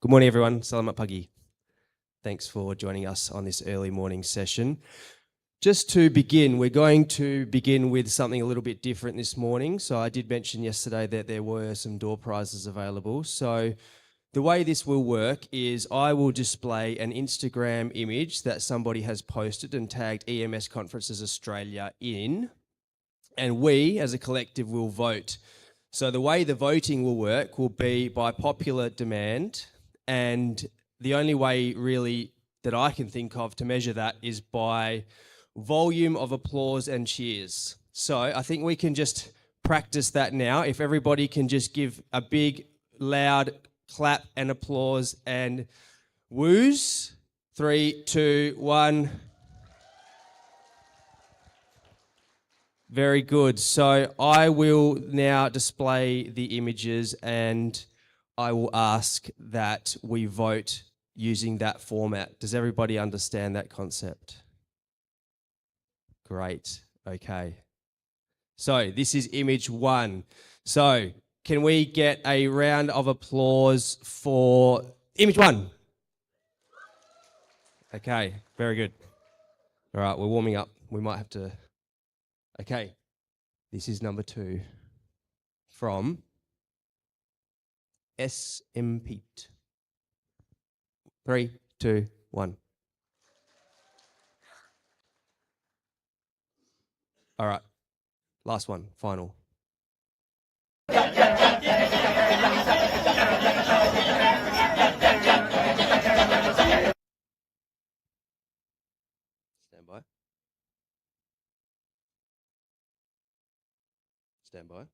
Good morning, everyone. Salamat pagi. Thanks for joining us on this early morning session. Just to begin, we're going to begin with something a little bit different this morning. So I did mention yesterday that there were some door prizes available. So the way this will work is I will display an Instagram image that somebody has posted and tagged EMS Conferences Australia in, and we as a collective will vote. So the way the voting will work will be by popular demand, and the only way really that I can think of to measure that is by volume of applause and cheers. So I think we can just practice that now. If everybody can just give a big, loud clap and applause and woos. 3, 2, 1. Very good. So I will now display the images and I will ask that we vote using that format. Does everybody understand that concept? Great. Okay. So this is image 1. So can we get a round of applause for image 1? Okay. Very good. All right. We're warming up. We might have to... Okay. This is number 2 from SM Pete. 3, 2, 1. All right. Last one. Final. Stand by. Stand by.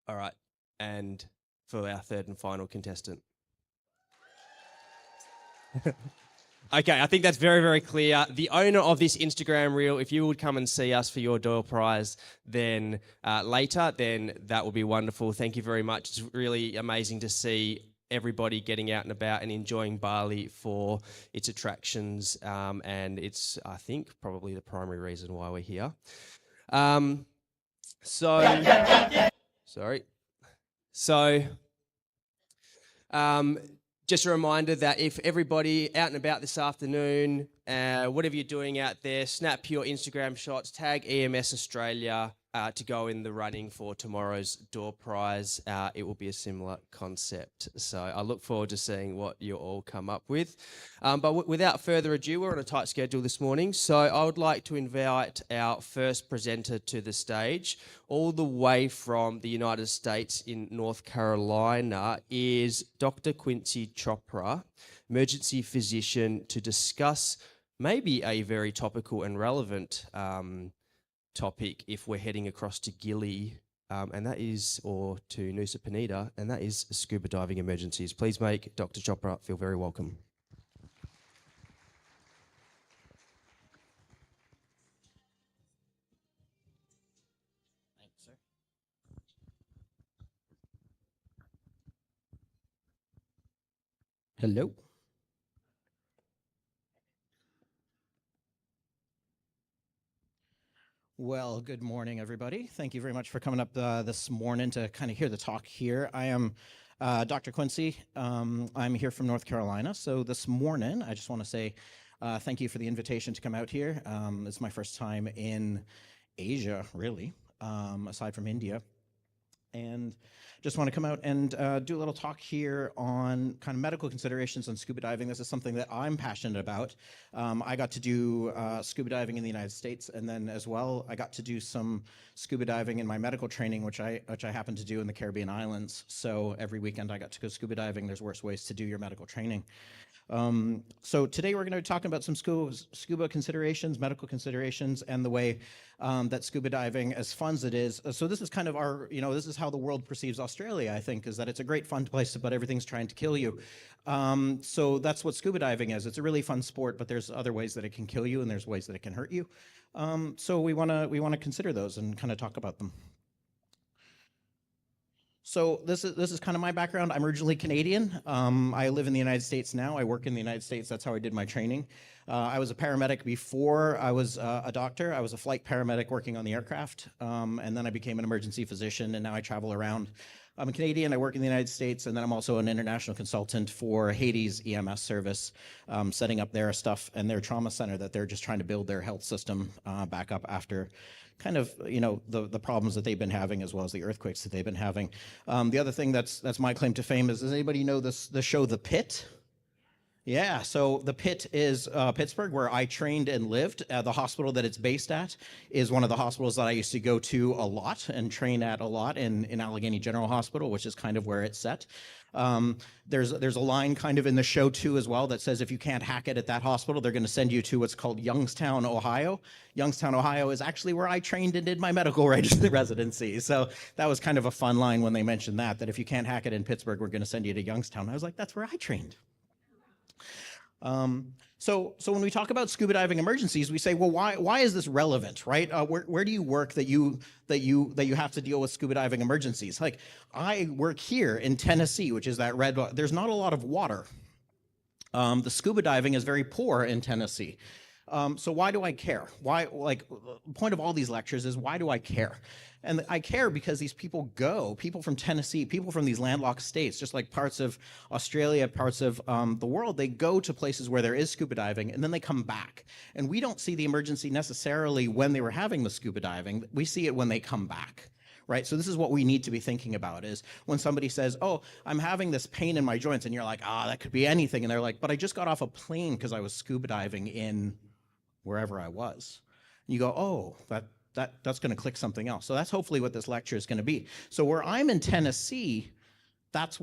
All right, and for our third and final contestant. Okay, I think that's very, very clear. The owner of this Instagram reel, if you would come and see us for your door prize then later, then that will be wonderful. Thank you very much. It's really amazing to see everybody getting out and about and enjoying Bali for its attractions, and it's, I think, probably the primary reason why we're here. Just a reminder that if everybody out and about this afternoon, whatever you're doing out there, snap your Instagram shots, tag EMS Australia to go in the running for tomorrow's door prize. It will be a similar concept. So I look forward to seeing what you all come up with. But without further ado, we're on a tight schedule this morning. So I would like to invite our first presenter to the stage. All the way from the United States in North Carolina is Dr. Quincy Chopra, emergency physician, to discuss maybe a very topical and relevant topic if we're heading across to Gili, and that is, or to Nusa Penida, and that is scuba diving emergencies. Please make Dr. Chopra feel very welcome. Thanks, sir. Hello. Well, good morning, everybody. Thank you very much for coming up this morning to kind of hear the talk here. I am Dr. Quincy. I'm here from North Carolina. So this morning, I just want to say thank you for the invitation to come out here. It's my first time in Asia, really, aside from India. And just want to come out and do a little talk here on kind of medical considerations on scuba diving. This is something that I'm passionate about. I got to do scuba diving in the United States, and then as well, I got to do some scuba diving in my medical training, which I happen to do in the Caribbean islands. So every weekend I got to go scuba diving. There's worse ways to do your medical training. So today we're going to be talking about some scuba considerations, medical considerations, and the way that scuba diving, as fun as it is, so this is kind of our, this is how the world perceives Australia, I think, is that it's a great fun place, but everything's trying to kill you. So that's what scuba diving is. It's a really fun sport, but there's other ways that it can kill you, and there's ways that it can hurt you. So we want to consider those and kind of talk about them. So this is kind of my background. I'm originally Canadian. I live in the United States now. I work in the United States. That's how I did my training. I was a paramedic before I was a doctor. I was a flight paramedic working on the aircraft, and then I became an emergency physician, and now I travel around. I'm a Canadian. I work in the United States, and then I'm also an international consultant for Haiti's EMS service, setting up their stuff and their trauma center that they're just trying to build their health system back up after kind of, the problems that they've been having, as well as the earthquakes that they've been having. The other thing that's my claim to fame is, does anybody know the show The Pit? Yeah, so The Pit is Pittsburgh, where I trained and lived. The hospital that it's based at is one of the hospitals that I used to go to a lot and train at a lot in Allegheny General Hospital, which is kind of where it's set. There's a line kind of in the show too as well that says if you can't hack it at that hospital, they're going to send you to what's called Youngstown, Ohio. Youngstown, Ohio is actually where I trained and did my medical residency. So that was kind of a fun line when they mentioned that if you can't hack it in Pittsburgh, we're going to send you to Youngstown. I was like, that's where I trained. So when we talk about scuba diving emergencies, we say, well, why is this relevant, right? Where do you work that you have to deal with scuba diving emergencies? Like, I work here in Tennessee, which is that red. There's not a lot of water. The scuba diving is very poor in Tennessee. So why do I care? Why, the point of all these lectures is, why do I care? And I care because these people from Tennessee, people from these landlocked states, just like parts of Australia, parts of the world, they go to places where there is scuba diving, and then they come back. And we don't see the emergency necessarily when they were having the scuba diving. We see it when they come back. Right? So this is what we need to be thinking about, is when somebody says, oh, I'm having this pain in my joints, and you're like, that could be anything. And they're like, but I just got off a plane because I was scuba diving in wherever I was. And you go, oh, that's going to click something else. So that's hopefully what this lecture is going to be. So where I'm in Tennessee, that's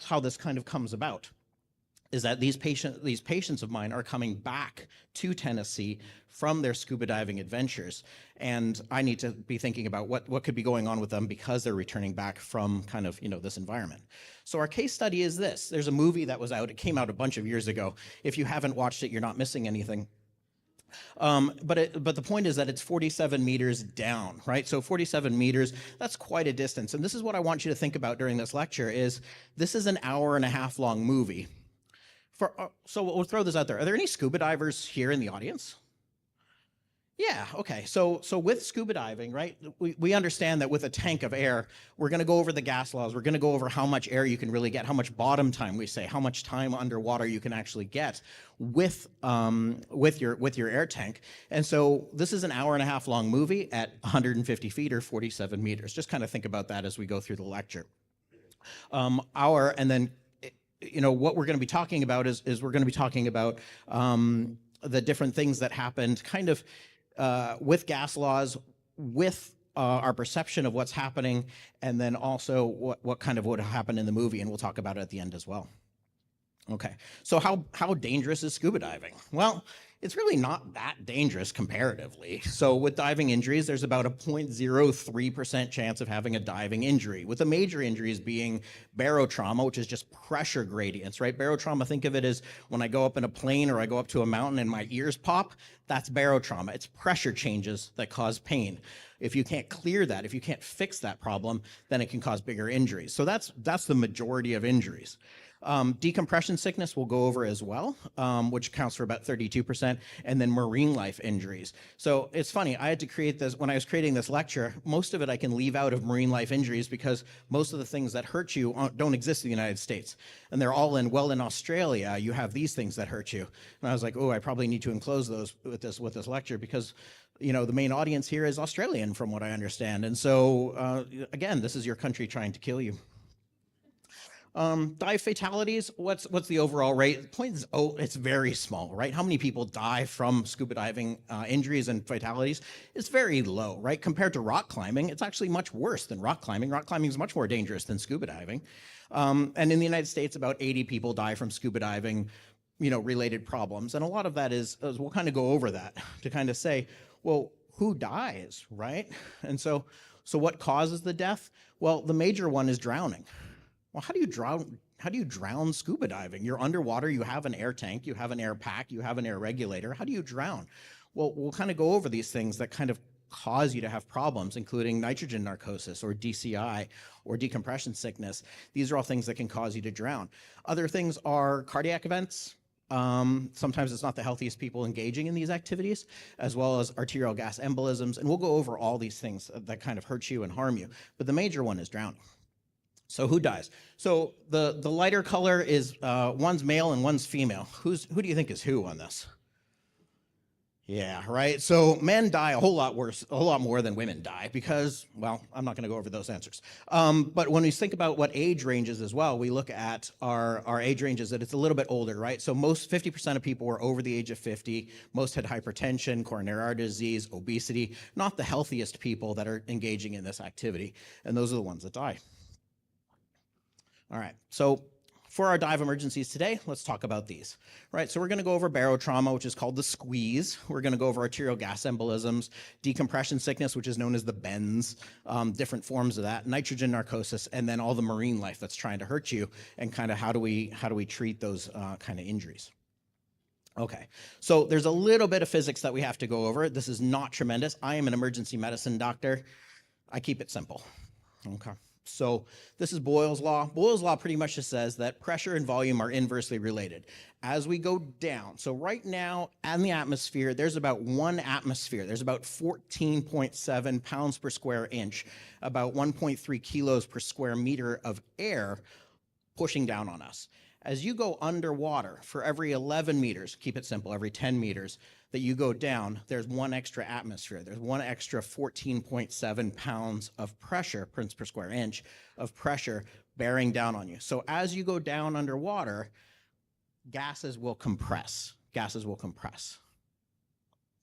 how this kind of comes about, is that these patients of mine are coming back to Tennessee from their scuba diving adventures. And I need to be thinking about what could be going on with them because they're returning back from kind of, this environment. So our case study is this. There's a movie that was out. It came out a bunch of years ago. If you haven't watched it, you're not missing anything. But the point is that it's 47 meters down, right? So 47 meters, that's quite a distance. And this is what I want you to think about during this lecture is, this is an hour-and-a-half long movie. So we'll throw this out there. Are there any scuba divers here in the audience? Yeah, okay. So with scuba diving, right, we understand that with a tank of air, we're going to go over the gas laws. We're going to go over how much air you can really get, how much bottom time, we say, how much time underwater you can actually get with your air tank. And so this is an hour-and-a-half long movie at 150 feet or 47 meters. Just kind of think about that as we go through the lecture. And then what we're going to be talking about is we're going to be talking about the different things that happened kind of with gas laws, with our perception of what's happening, and then also what kind of would happen in the movie, and we'll talk about it at the end as well. Okay, so how dangerous is scuba diving? Well, it's really not that dangerous comparatively. So with diving injuries, there's about a 0.03% chance of having a diving injury, with the major injuries being barotrauma, which is just pressure gradients, right? Barotrauma, think of it as when I go up in a plane or I go up to a mountain and my ears pop, that's barotrauma. It's pressure changes that cause pain. If you can't clear that, if you can't fix that problem, then it can cause bigger injuries. So that's the majority of injuries. Decompression sickness we'll go over as well, which accounts for about 32%, and then marine life injuries. So it's funny, I had to create this, when I was creating this lecture, most of it I can leave out of marine life injuries because most of the things that hurt you don't exist in the United States. And they're all in Australia, you have these things that hurt you. And I was like, oh, I probably need to enclose those with this lecture because the main audience here is Australian from what I understand. And so, again, this is your country trying to kill you. Dive fatalities, what's the overall rate? The point is, it's very small, right? How many people die from scuba diving injuries and fatalities? It's very low, right? Compared to rock climbing, it's actually much worse than rock climbing. Rock climbing is much more dangerous than scuba diving. And in the United States, about 80 people die from scuba diving, related problems. And a lot of that is we'll kind of go over that to kind of say, well, who dies, right? And so what causes the death? Well, the major one is drowning. Well, how do you drown? How do you drown scuba diving? You're underwater, you have an air tank, you have an air pack, you have an air regulator. How do you drown? Well, we'll kind of go over these things that kind of cause you to have problems, including nitrogen narcosis or DCI or decompression sickness. These are all things that can cause you to drown. Other things are cardiac events. Sometimes it's not the healthiest people engaging in these activities, as well as arterial gas embolisms. And we'll go over all these things that kind of hurt you and harm you. But the major one is drowning. So who dies? So the lighter color is one's male and one's female. Who do you think is who on this? Yeah, right. So men die a whole lot more than women die because, well, I'm not going to go over those answers. But when we think about what age ranges as well, we look at our age ranges that it's a little bit older, right? So most 50% of people were over the age of 50. Most had hypertension, coronary artery disease, obesity, not the healthiest people that are engaging in this activity. And those are the ones that die. All right, so for our dive emergencies today, let's talk about these. Right, so we're going to go over barotrauma, which is called the squeeze. We're going to go over arterial gas embolisms, decompression sickness, which is known as the bends, different forms of that, nitrogen narcosis, and then all the marine life that's trying to hurt you, and kind of how do we treat those kind of injuries. Okay, so there's a little bit of physics that we have to go over. This is not tremendous. I am an emergency medicine doctor. I keep it simple. Okay. So this is Boyle's law. Boyle's law pretty much just says that pressure and volume are inversely related. As we go down, so right now in the atmosphere, there's about 1 atmosphere. There's about 14.7 pounds per square inch, about 1.3 kilos per square meter of air pushing down on us. As you go underwater, for every 11 meters, keep it simple, every 10 meters that you go down, there's 1 extra atmosphere. There's 1 extra 14.7 pounds of pressure, pounds per square inch, of pressure bearing down on you. So as you go down underwater, gases will compress. Gases will compress.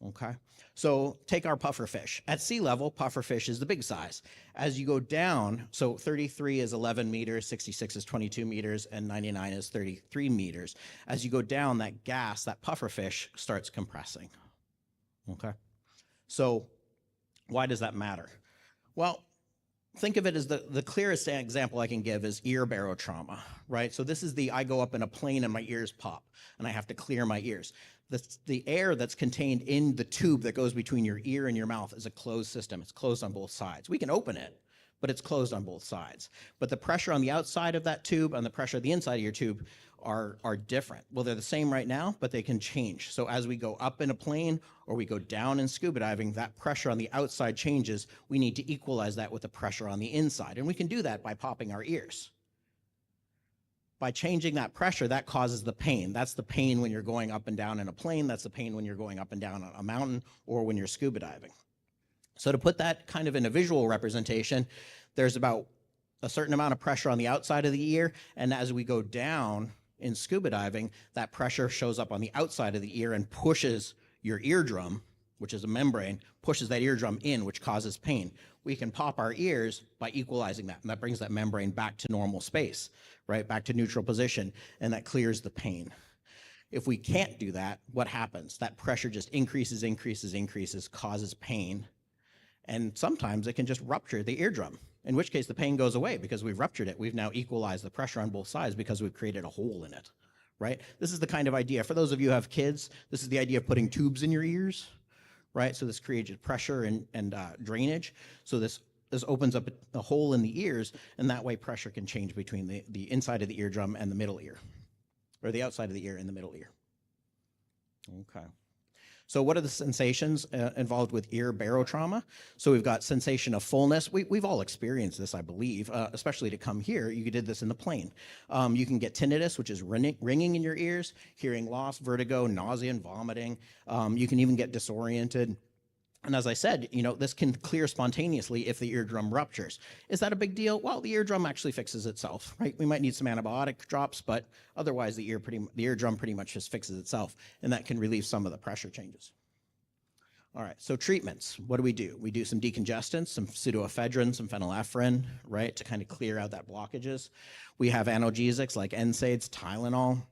Okay, so take our pufferfish. At sea level, pufferfish is the big size. As you go down, so 33 is 11 meters, 66 is 22 meters, and 99 is 33 meters. As you go down, that gas, that pufferfish, starts compressing. Okay, so why does that matter? Well, think of it as the clearest example I can give is ear barotrauma, right? So this is I go up in a plane and my ears pop, and I have to clear my ears. The air that's contained in the tube that goes between your ear and your mouth is a closed system. It's closed on both sides. We can open it, but it's closed on both sides. But the pressure on the outside of that tube and the pressure on the inside of your tube are different. Well, they're the same right now, but they can change. So as we go up in a plane or we go down in scuba diving, that pressure on the outside changes. We need to equalize that with the pressure on the inside. And we can do that by popping our ears. By changing that pressure, that causes the pain. That's the pain when you're going up and down in a plane. That's the pain when you're going up and down on a mountain or when you're scuba diving. So to put that kind of in a visual representation, there's about a certain amount of pressure on the outside of the ear, and as we go down in scuba diving, that pressure shows up on the outside of the ear and pushes your eardrum, which is a membrane, pushes that eardrum in, which causes pain. We can pop our ears by equalizing that, and that brings that membrane back to normal space, right, back to neutral position, and that clears the pain. If we can't do that, what happens? That pressure just increases, causes pain, and sometimes it can just rupture the eardrum, in which case the pain goes away because we've ruptured it. We've now equalized the pressure on both sides because we've created a hole in it, right? This is the kind of idea, for those of you who have kids, this is the idea of putting tubes in your ears, right? So this creates pressure and drainage. So this opens up a hole in the ears, and that way pressure can change between the inside of the eardrum and the middle ear, or the outside of the ear and the middle ear. Okay. So what are the sensations involved with ear barotrauma? So we've got sensation of fullness. We've all experienced this, I believe, especially to come here. You did this in the plane. You can get tinnitus, which is ringing in your ears, hearing loss, vertigo, nausea, and vomiting. You can even get disoriented. And as I said, this can clear spontaneously if the eardrum ruptures. Is that a big deal? Well, the eardrum actually fixes itself, right? We might need some antibiotic drops, but otherwise the eardrum pretty much just fixes itself, and that can relieve some of the pressure changes. All right, so treatments, what do? We do some decongestants, some pseudoephedrine, some phenylephrine, right, to kind of clear out that blockages. We have analgesics like NSAIDs, Tylenol.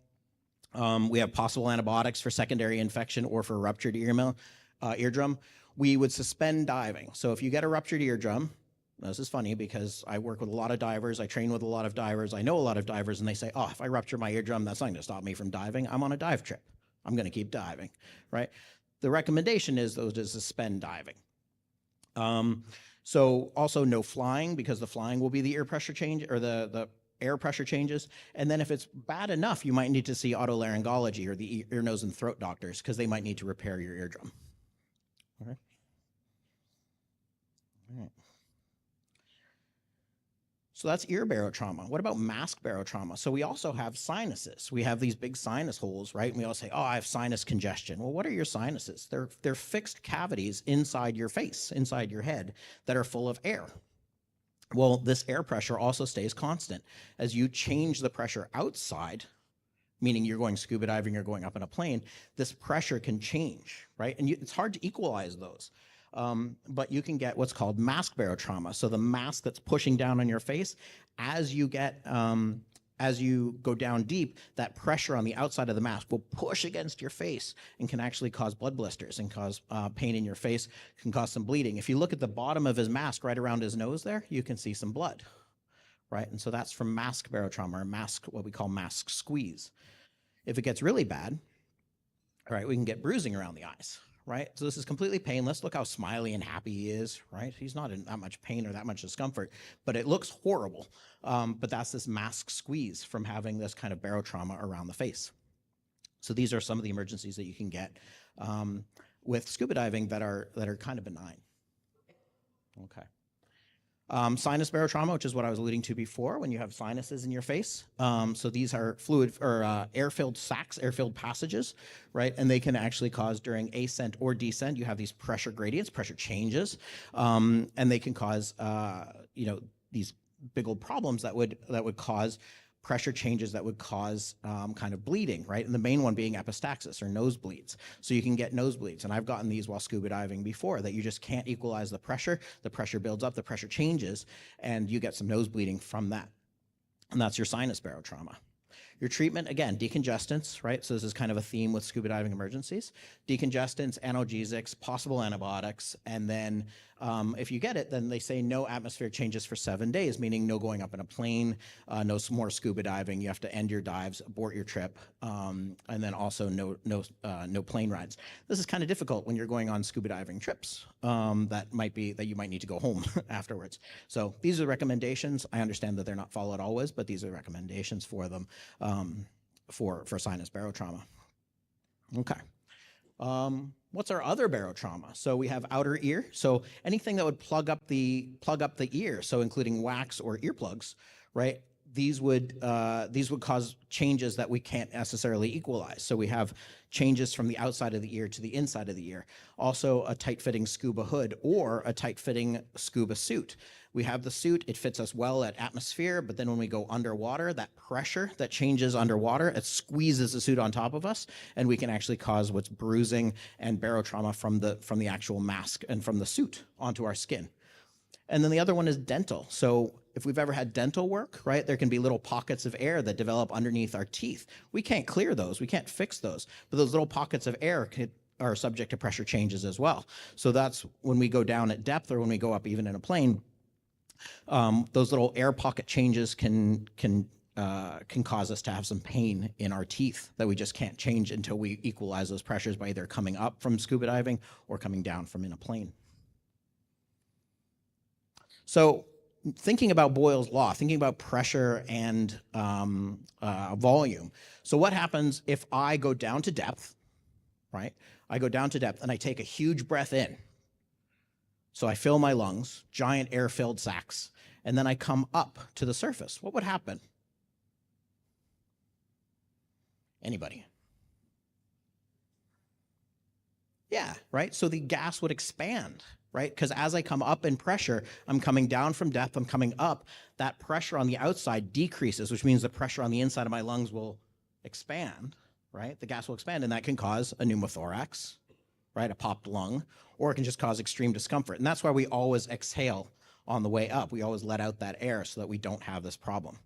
We have possible antibiotics for secondary infection or for ruptured eardrum. we would suspend diving. So if you get a ruptured eardrum, this is funny because I work with a lot of divers, I train with a lot of divers, I know a lot of divers, and they say, oh, if I rupture my eardrum, that's not going to stop me from diving. I'm on a dive trip. I'm going to keep diving, right? The recommendation is though to suspend diving. So also no flying, because the flying will be the ear pressure change, or the air pressure changes. And then if it's bad enough, you might need to see otolaryngology or the ear, nose, and throat doctors, because they might need to repair your eardrum. Okay. All right. So that's ear barotrauma. What about mask barotrauma? So we also have sinuses. We have these big sinus holes, right? And we all say, oh, I have sinus congestion. Well, what are your sinuses? They're fixed cavities inside your face, inside your head, that are full of air. Well, this air pressure also stays constant. As you change the pressure outside, meaning you're going scuba diving or going up in a plane, this pressure can change, right? And it's hard to equalize those. But you can get what's called mask barotrauma. So the mask that's pushing down on your face, as you go down deep, that pressure on the outside of the mask will push against your face and can actually cause blood blisters and cause pain in your face, can cause some bleeding. If you look at the bottom of his mask right around his nose there, you can see some blood, right? And so that's from mask barotrauma, or mask, what we call mask squeeze. If it gets really bad, all right, we can get bruising around the eyes. Right? So this is completely painless. Look how smiley and happy he is, right? He's not in that much pain or that much discomfort, but it looks horrible. But that's this mask squeeze from having this kind of barotrauma around the face. So these are some of the emergencies that you can get with scuba diving that are kind of benign. Okay. Sinus barotrauma, which is what I was alluding to before, when you have sinuses in your face. So these are fluid or air-filled sacs, air-filled passages, right? And they can actually cause, during ascent or descent, you have these pressure gradients, pressure changes, and they can cause, these big old problems that would cause pressure changes that would cause kind of bleeding, right? And the main one being epistaxis, or nosebleeds. So you can get nosebleeds, and I've gotten these while scuba diving before, that you just can't equalize the pressure builds up, the pressure changes, and you get some nosebleeding from that. And that's your sinus barotrauma. Your treatment, again, decongestants, right? So this is kind of a theme with scuba diving emergencies. Decongestants, analgesics, possible antibiotics, and then if you get it, then they say no atmospheric changes for 7 days, meaning no going up in a plane, no more scuba diving. You have to end your dives, abort your trip, and then also no plane rides. This is kind of difficult when you're going on scuba diving trips that you might need to go home afterwards. So these are recommendations. I understand that they're not followed always, but these are recommendations for them for sinus barotrauma. Okay. What's our other barotrauma? So we have outer ear. So anything that would plug up the ear, so including wax or earplugs, right? These would cause changes that we can't necessarily equalize. So we have changes from the outside of the ear to the inside of the ear. Also a tight-fitting scuba hood or a tight-fitting scuba suit. We have the suit, it fits us well at atmosphere, but then when we go underwater, that pressure that changes underwater, it squeezes the suit on top of us, and we can actually cause what's bruising and barotrauma from the actual mask and from the suit onto our skin. And then the other one is dental. So if we've ever had dental work, right, there can be little pockets of air that develop underneath our teeth. We can't clear those, we can't fix those, but those little pockets of air are subject to pressure changes as well. So that's when we go down at depth, or when we go up even in a plane, those little air pocket changes can cause us to have some pain in our teeth that we just can't change until we equalize those pressures by either coming up from scuba diving or coming down from in a plane. So thinking about Boyle's law, thinking about pressure and volume. So what happens if I go down to depth, right? I go down to depth and I take a huge breath in. So I fill my lungs, giant air-filled sacs, and then I come up to the surface. What would happen? Anybody? Yeah, right? So the gas would expand, right? Because as I come up in pressure, I'm coming down from depth, I'm coming up. That pressure on the outside decreases, which means the pressure on the inside of my lungs will expand, right? The gas will expand, and that can cause a pneumothorax, right? A popped lung, or it can just cause extreme discomfort. And that's why we always exhale on the way up. We always let out that air so that we don't have this problem.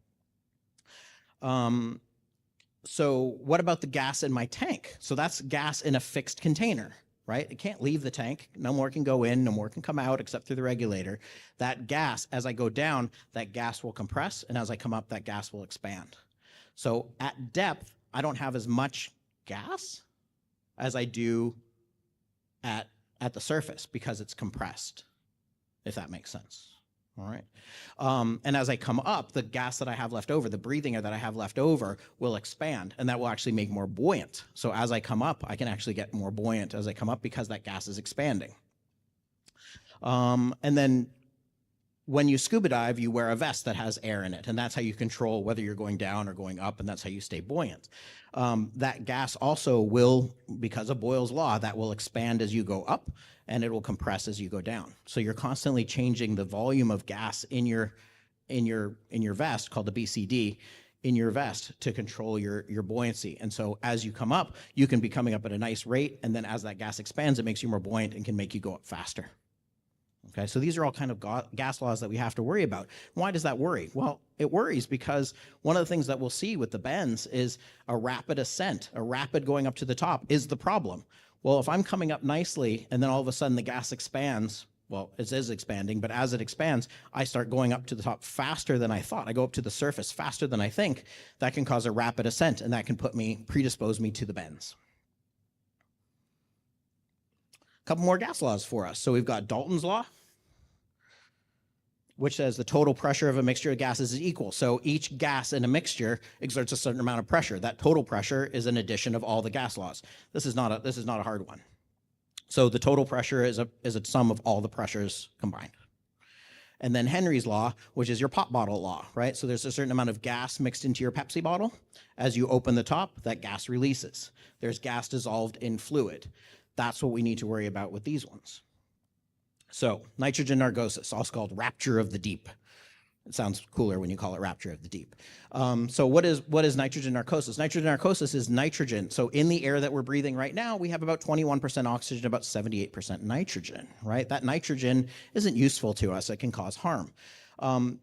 So what about the gas in my tank? So that's gas in a fixed container, right? It can't leave the tank. No more can go in, no more can come out except through the regulator. That gas, as I go down, that gas will compress, and as I come up, that gas will expand. So at depth, I don't have as much gas as I do at the surface because it's compressed, if that makes sense. All right. And as I come up, the gas that I have left over, the breathing air that I have left over will expand, and that will actually make more buoyant. So as I come up, I can actually get more buoyant as I come up because that gas is expanding. And then when you scuba dive, you wear a vest that has air in it, and that's how you control whether you're going down or going up, and that's how you stay buoyant. That gas also will, because of Boyle's law, that will expand as you go up, and it will compress as you go down. So you're constantly changing the volume of gas in your vest, called the BCD, in your vest to control your buoyancy. And so as you come up, you can be coming up at a nice rate, and then as that gas expands, it makes you more buoyant and can make you go up faster. Okay, so these are all kind of gas laws that we have to worry about. Why does that worry? Well, it worries because one of the things that we'll see with the bends is a rapid ascent, a rapid going up to the top is the problem. Well, if I'm coming up nicely and then all of a sudden the gas expands, well, it is expanding, but as it expands, I start going up to the top faster than I thought. I go up to the surface faster than I think. That can cause a rapid ascent, and that can predispose me to the bends. A couple more gas laws for us. So we've got Dalton's law, which says the total pressure of a mixture of gases is equal. So each gas in a mixture exerts a certain amount of pressure. That total pressure is an addition of all the gas laws. This is not a hard one. So the total pressure is a sum of all the pressures combined. And then Henry's law, which is your pop bottle law, right? So there's a certain amount of gas mixed into your Pepsi bottle. As you open the top, that gas releases. There's gas dissolved in fluid. That's what we need to worry about with these ones. So nitrogen narcosis, also called rapture of the deep. It sounds cooler when you call it rapture of the deep. So what is nitrogen narcosis? Nitrogen narcosis is nitrogen. So in the air that we're breathing right now, we have about 21% oxygen, about 78% nitrogen, right? That nitrogen isn't useful to us. It can cause harm.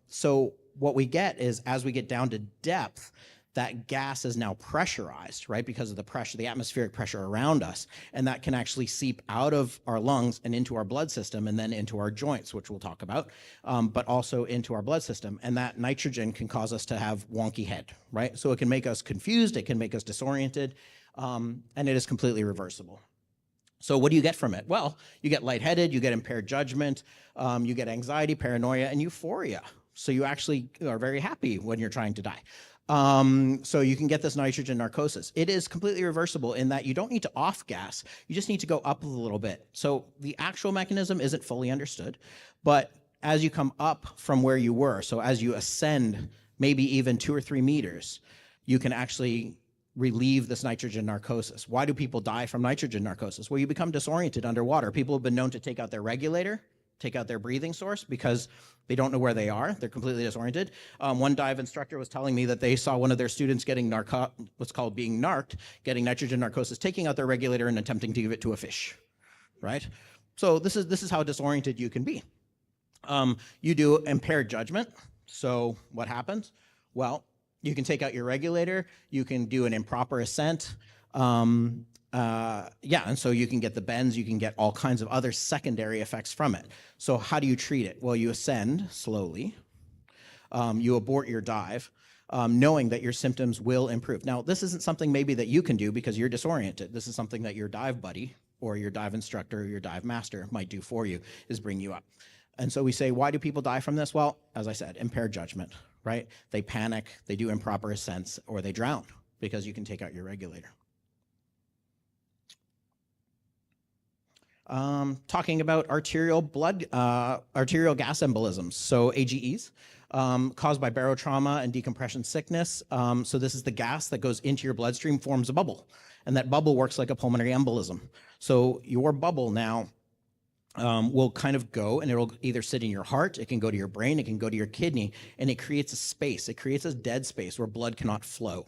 So what we get is as we get down to depth, that gas is now pressurized, right? Because of the pressure, the atmospheric pressure around us. And that can actually seep out of our lungs and into our blood system and then into our joints, which we'll talk about, but also into our blood system. And that nitrogen can cause us to have wonky head, right? So it can make us confused, it can make us disoriented, and it is completely reversible. So what do you get from it? Well, you get lightheaded, you get impaired judgment, you get anxiety, paranoia, and euphoria. So you actually are very happy when you're trying to die. So you can get this nitrogen narcosis. It is completely reversible in that you don't need to off gas. You just need to go up a little bit. So the actual mechanism isn't fully understood, but as you come up from where you were, so as you ascend maybe even 2 or 3 meters, you can actually relieve this nitrogen narcosis. Why do people die from nitrogen narcosis? Well, you become disoriented underwater. People have been known to take out their regulator, take out their breathing source because they don't know where they are. They're completely disoriented. One dive instructor was telling me that they saw one of their students getting what's called being narked, getting nitrogen narcosis, taking out their regulator and attempting to give it to a fish, right? So this is how disoriented you can be. You do impaired judgment. So what happens? Well, you can take out your regulator. You can do an improper ascent. And so you can get the bends, you can get all kinds of other secondary effects from it. So how do you treat it? Well, you ascend slowly, you abort your dive, knowing that your symptoms will improve. Now, this isn't something maybe that you can do because you're disoriented. This is something that your dive buddy or your dive instructor or your dive master might do for you, is bring you up. And so we say, why do people die from this? Well, as I said, impaired judgment, right? They panic, they do improper ascents, or they drown because you can take out your regulator. Talking about arterial gas embolisms, so AGEs, caused by barotrauma and decompression sickness. So this is the gas that goes into your bloodstream, forms a bubble, and that bubble works like a pulmonary embolism. So your bubble now will kind of go, and it'll either sit in your heart, it can go to your brain, it can go to your kidney, and it creates a space. It creates a dead space where blood cannot flow.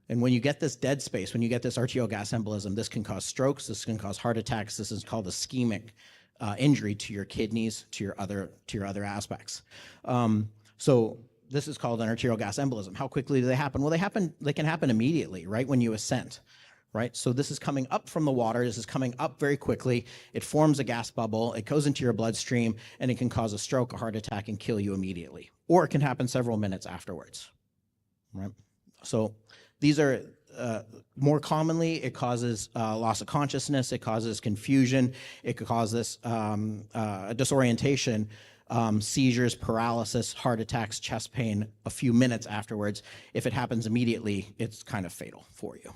And when you get this dead space, when you get this arterial gas embolism, this can cause strokes, this can cause heart attacks, this is called ischemic injury to your kidneys, to your other aspects. So this is called an arterial gas embolism. How quickly do they happen? Well, they can happen immediately, right when you ascend. right? So this is coming up from the water. This is coming up very quickly. It forms a gas bubble. It goes into your bloodstream, and it can cause a stroke, a heart attack, and kill you immediately. Or it can happen several minutes afterwards, right? So these are more commonly, it causes loss of consciousness. It causes confusion. It could cause this disorientation, seizures, paralysis, heart attacks, chest pain a few minutes afterwards. If it happens immediately, it's kind of fatal for you.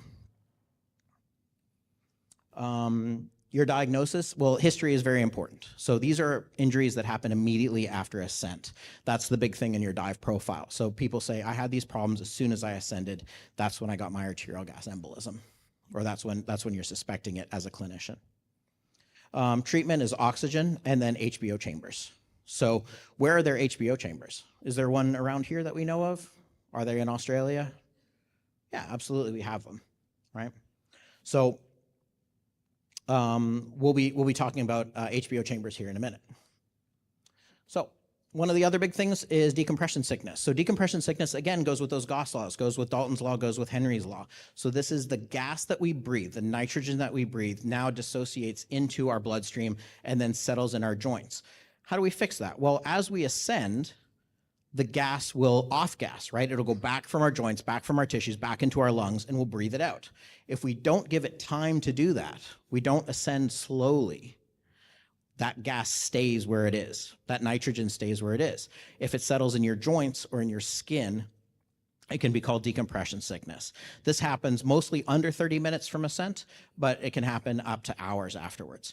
Your diagnosis, well, history is very important. So these are injuries that happen immediately after ascent. That's the big thing in your dive profile. So people say, I had these problems as soon as I ascended. That's when I got my arterial gas embolism, or that's when you're suspecting it as a clinician. Treatment is oxygen and then HBO chambers. So where are there HBO chambers? Is there one around here that we know of? Are they in Australia? Yeah, absolutely, we have them, right? So we'll be talking about HBO chambers here in a minute. So one of the other big things is decompression sickness. So decompression sickness, again, goes with those Gauss laws, goes with Dalton's law, goes with Henry's law. So this is the gas that we breathe, the nitrogen that we breathe now dissociates into our bloodstream and then settles in our joints. How do we fix that? Well, as we ascend, the gas will off-gas, right? It'll go back from our joints, back from our tissues, back into our lungs, and we'll breathe it out. If we don't give it time to do that, we don't ascend slowly, that gas stays where it is. That nitrogen stays where it is. If it settles in your joints or in your skin, it can be called decompression sickness. This happens mostly under 30 minutes from ascent, but it can happen up to hours afterwards.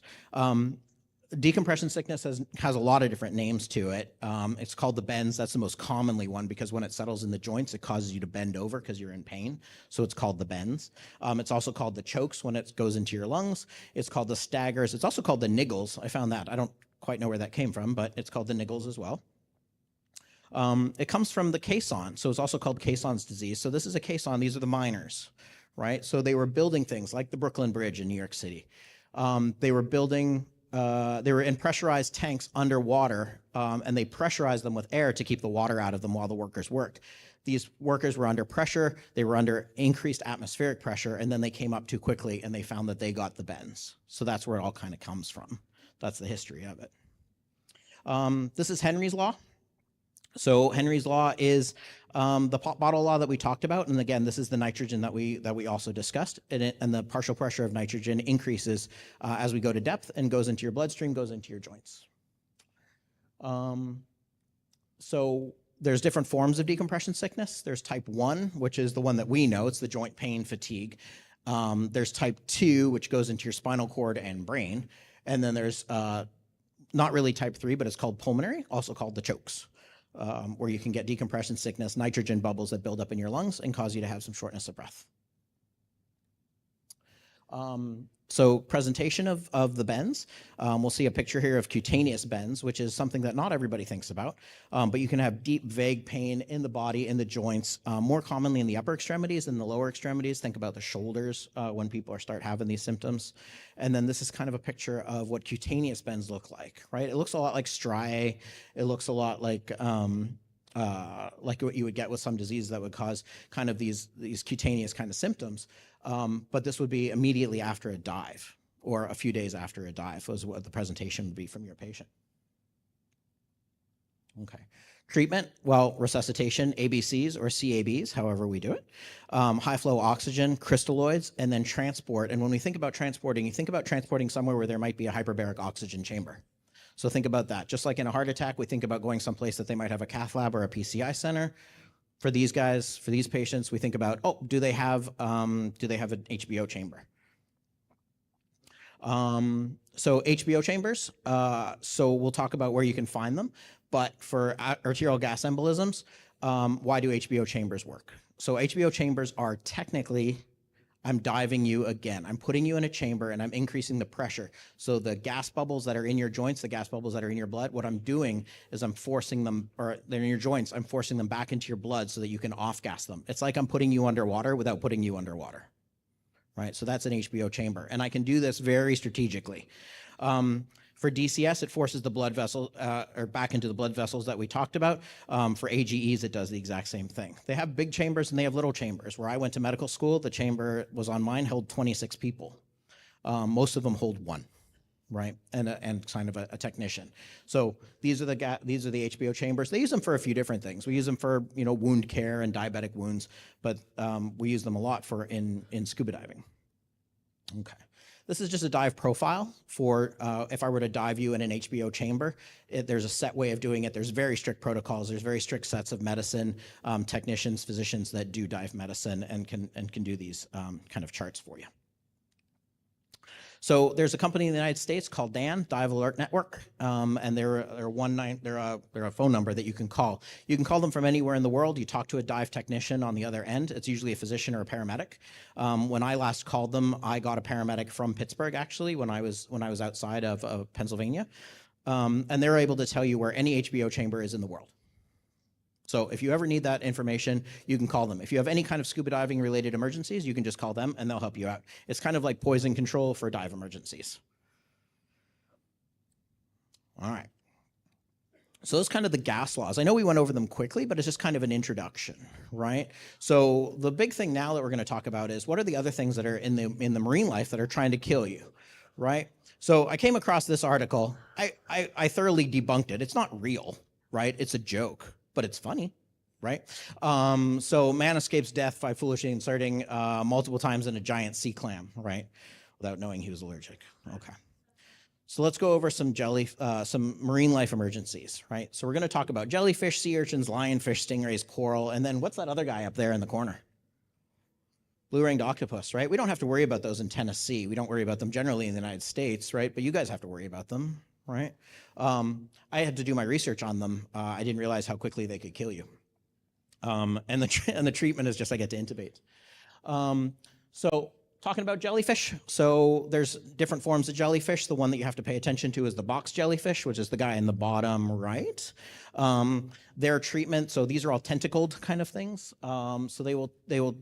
Decompression sickness has a lot of different names to it. It's called the bends. That's the most commonly one because when it settles in the joints, it causes you to bend over because you're in pain. So it's called the bends. It's also called the chokes when it goes into your lungs. It's called the staggers. It's also called the niggles. I found that. I don't quite know where that came from, but it's called the niggles as well. It comes from the caisson. So it's also called Caisson's disease. So this is a caisson. These are the miners, right? So they were building things like the Brooklyn Bridge in New York City. They were in pressurized tanks underwater, and they pressurized them with air to keep the water out of them while the workers worked. These workers were under pressure, they were under increased atmospheric pressure, and then they came up too quickly and they found that they got the bends. So that's where it all kind of comes from. That's the history of it. This is Henry's law. So Henry's law is the pop bottle law that we talked about, and again, this is the nitrogen that we also discussed, and the partial pressure of nitrogen increases as we go to depth and goes into your bloodstream, goes into your joints. So there's different forms of decompression sickness. There's type 1, which is the one that we know. It's the joint pain, fatigue. There's type 2, which goes into your spinal cord and brain, and then there's not really type 3, but it's called pulmonary, also called the chokes. Where you can get decompression sickness, nitrogen bubbles that build up in your lungs and cause you to have some shortness of breath. So presentation of the bends. We'll see a picture here of cutaneous bends, which is something that not everybody thinks about, but you can have deep, vague pain in the body, in the joints, more commonly in the upper extremities than the lower extremities. Think about the shoulders when people start having these symptoms. And then this is kind of a picture of what cutaneous bends look like, right? It looks a lot like striae. It looks a lot like what you would get with some disease that would cause kind of these cutaneous kind of symptoms. But this would be immediately after a dive or a few days after a dive was what the presentation would be from your patient. Okay. Treatment, well, resuscitation, ABCs or CABs, however we do it. High flow oxygen, crystalloids, and then transport. And when we think about transporting, you think about transporting somewhere where there might be a hyperbaric oxygen chamber. So think about that. Just like in a heart attack, we think about going someplace that they might have a cath lab or a PCI center. For these guys, for these patients, we think about, oh, do they have an HBO chamber? So HBO chambers, so we'll talk about where you can find them. But for arterial gas embolisms, why do HBO chambers work? So HBO chambers are technically, I'm diving you again. I'm putting you in a chamber and I'm increasing the pressure. So the gas bubbles that are in your joints, the gas bubbles that are in your blood, what I'm doing is I'm forcing them, or they're in your joints, I'm forcing them back into your blood so that you can off-gas them. It's like I'm putting you underwater without putting you underwater, right? So that's an HBO chamber. And I can do this very strategically. For DCS, it forces the blood vessel or back into the blood vessels that we talked about. For AGEs, it does the exact same thing. They have big chambers and they have little chambers. Where I went to medical school, the chamber was on mine, held 26 people. Most of them hold one, right? And kind of a technician. So these are the HBO chambers. They use them for a few different things. We use them for wound care and diabetic wounds, but we use them a lot for in scuba diving. Okay. This is just a dive profile for if I were to dive you in an HBO chamber. There's a set way of doing it. There's very strict protocols. There's very strict sets of medicine technicians, physicians that do dive medicine and can do these kind of charts for you. So there's a company in the United States called DAN, Dive Alert Network, and they're a phone number that you can call. You can call them from anywhere in the world. You talk to a dive technician on the other end. It's usually a physician or a paramedic. When I last called them, I got a paramedic from Pittsburgh, actually, when I was outside of Pennsylvania, and they're able to tell you where any HBO chamber is in the world. So if you ever need that information, you can call them. If you have any kind of scuba diving related emergencies, you can just call them and they'll help you out. It's kind of like poison control for dive emergencies. All right. So those kind of the gas laws. I know we went over them quickly, but it's just kind of an introduction, right? So the big thing now that we're going to talk about is what are the other things that are in the marine life that are trying to kill you, right? So I came across this article. I thoroughly debunked it. It's not real, right? It's a joke. But it's funny, right? So man escapes death by foolishly inserting multiple times in a giant sea clam, right? Without knowing he was allergic. Okay. So let's go over some marine life emergencies, right? So we're going to talk about jellyfish, sea urchins, lionfish, stingrays, coral, and then what's that other guy up there in the corner? Blue-ringed octopus, right? We don't have to worry about those in Tennessee. We don't worry about them generally in the United States, right? But you guys have to worry about them, right? I had to do my research on them. I didn't realize how quickly they could kill you. And the treatment is just I get to intubate. So talking about jellyfish. So there's different forms of jellyfish. The one that you have to pay attention to is the box jellyfish, which is the guy in the bottom right. Their treatment, so these are all tentacled kind of things. So they will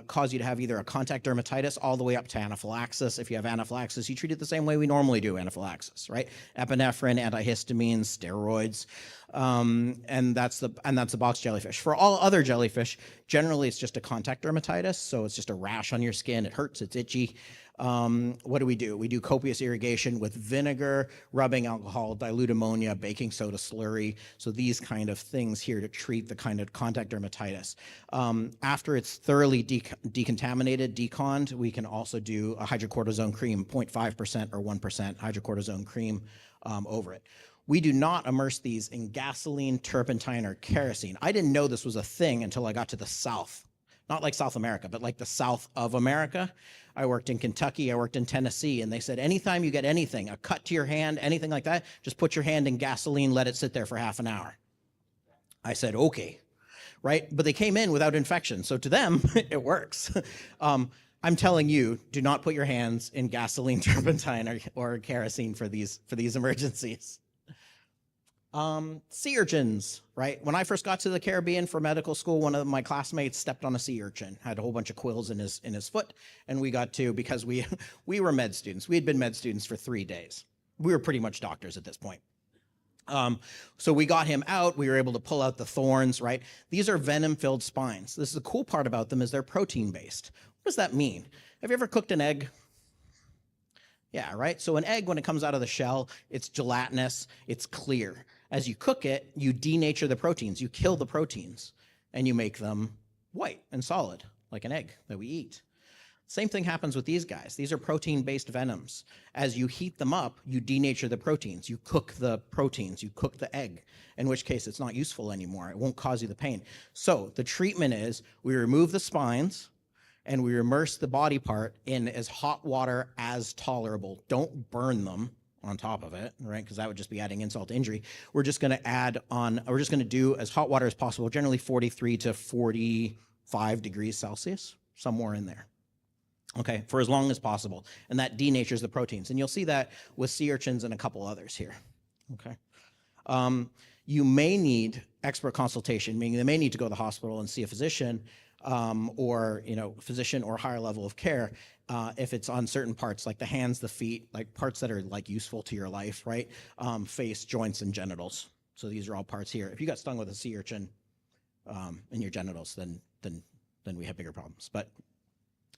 cause you to have either a contact dermatitis all the way up to anaphylaxis. If you have anaphylaxis, you treat it the same way we normally do anaphylaxis, right? Epinephrine, antihistamines, steroids. And that's the box jellyfish. For all other jellyfish, generally it's just a contact dermatitis, so it's just a rash on your skin. It hurts, it's itchy. What do? We do copious irrigation with vinegar, rubbing alcohol, dilute ammonia, baking soda slurry. So these kind of things here to treat the kind of contact dermatitis. After it's thoroughly decontaminated, deconned, we can also do a hydrocortisone cream, 0.5% or 1% hydrocortisone cream over it. We do not immerse these in gasoline, turpentine, or kerosene. I didn't know this was a thing until I got to the South. Not like South America, but like the South of America. I worked in Kentucky, I worked in Tennessee, and they said anytime you get anything, a cut to your hand, anything like that, just put your hand in gasoline, let it sit there for half an hour. I said, okay, right? But they came in without infection, so to them, it works. I'm telling you, do not put your hands in gasoline, turpentine, or kerosene for these emergencies. Sea urchins, right? When I first got to the Caribbean for medical school, one of my classmates stepped on a sea urchin, had a whole bunch of quills in his foot, and we got to, because we were med students. We had been med students for 3 days. We were pretty much doctors at this point. So we got him out. We were able to pull out the thorns, right? These are venom-filled spines. This is the cool part about them is they're protein-based. What does that mean? Have you ever cooked an egg? Yeah, right? So an egg, when it comes out of the shell, it's gelatinous, it's clear. As you cook it, you denature the proteins, you kill the proteins, and you make them white and solid, like an egg that we eat. Same thing happens with these guys. These are protein-based venoms. As you heat them up, you denature the proteins, you cook the proteins, you cook the egg, in which case it's not useful anymore. It won't cause you the pain. So the treatment is we remove the spines, and we immerse the body part in as hot water as tolerable. Don't burn them on top of it, right? Because that would just be adding insult to injury. We're just going to do as hot water as possible, generally 43 to 45 degrees Celsius, somewhere in there. Okay, for as long as possible. And that denatures the proteins. And you'll see that with sea urchins and a couple others here. Okay. You may need expert consultation, meaning they may need to go to the hospital and see a physician, or physician or higher level of care. if it's on certain parts, like the hands, the feet, like parts that are like useful to your life, right? Face, joints, and genitals. So these are all parts here. If you got stung with a sea urchin in your genitals, then we have bigger problems. But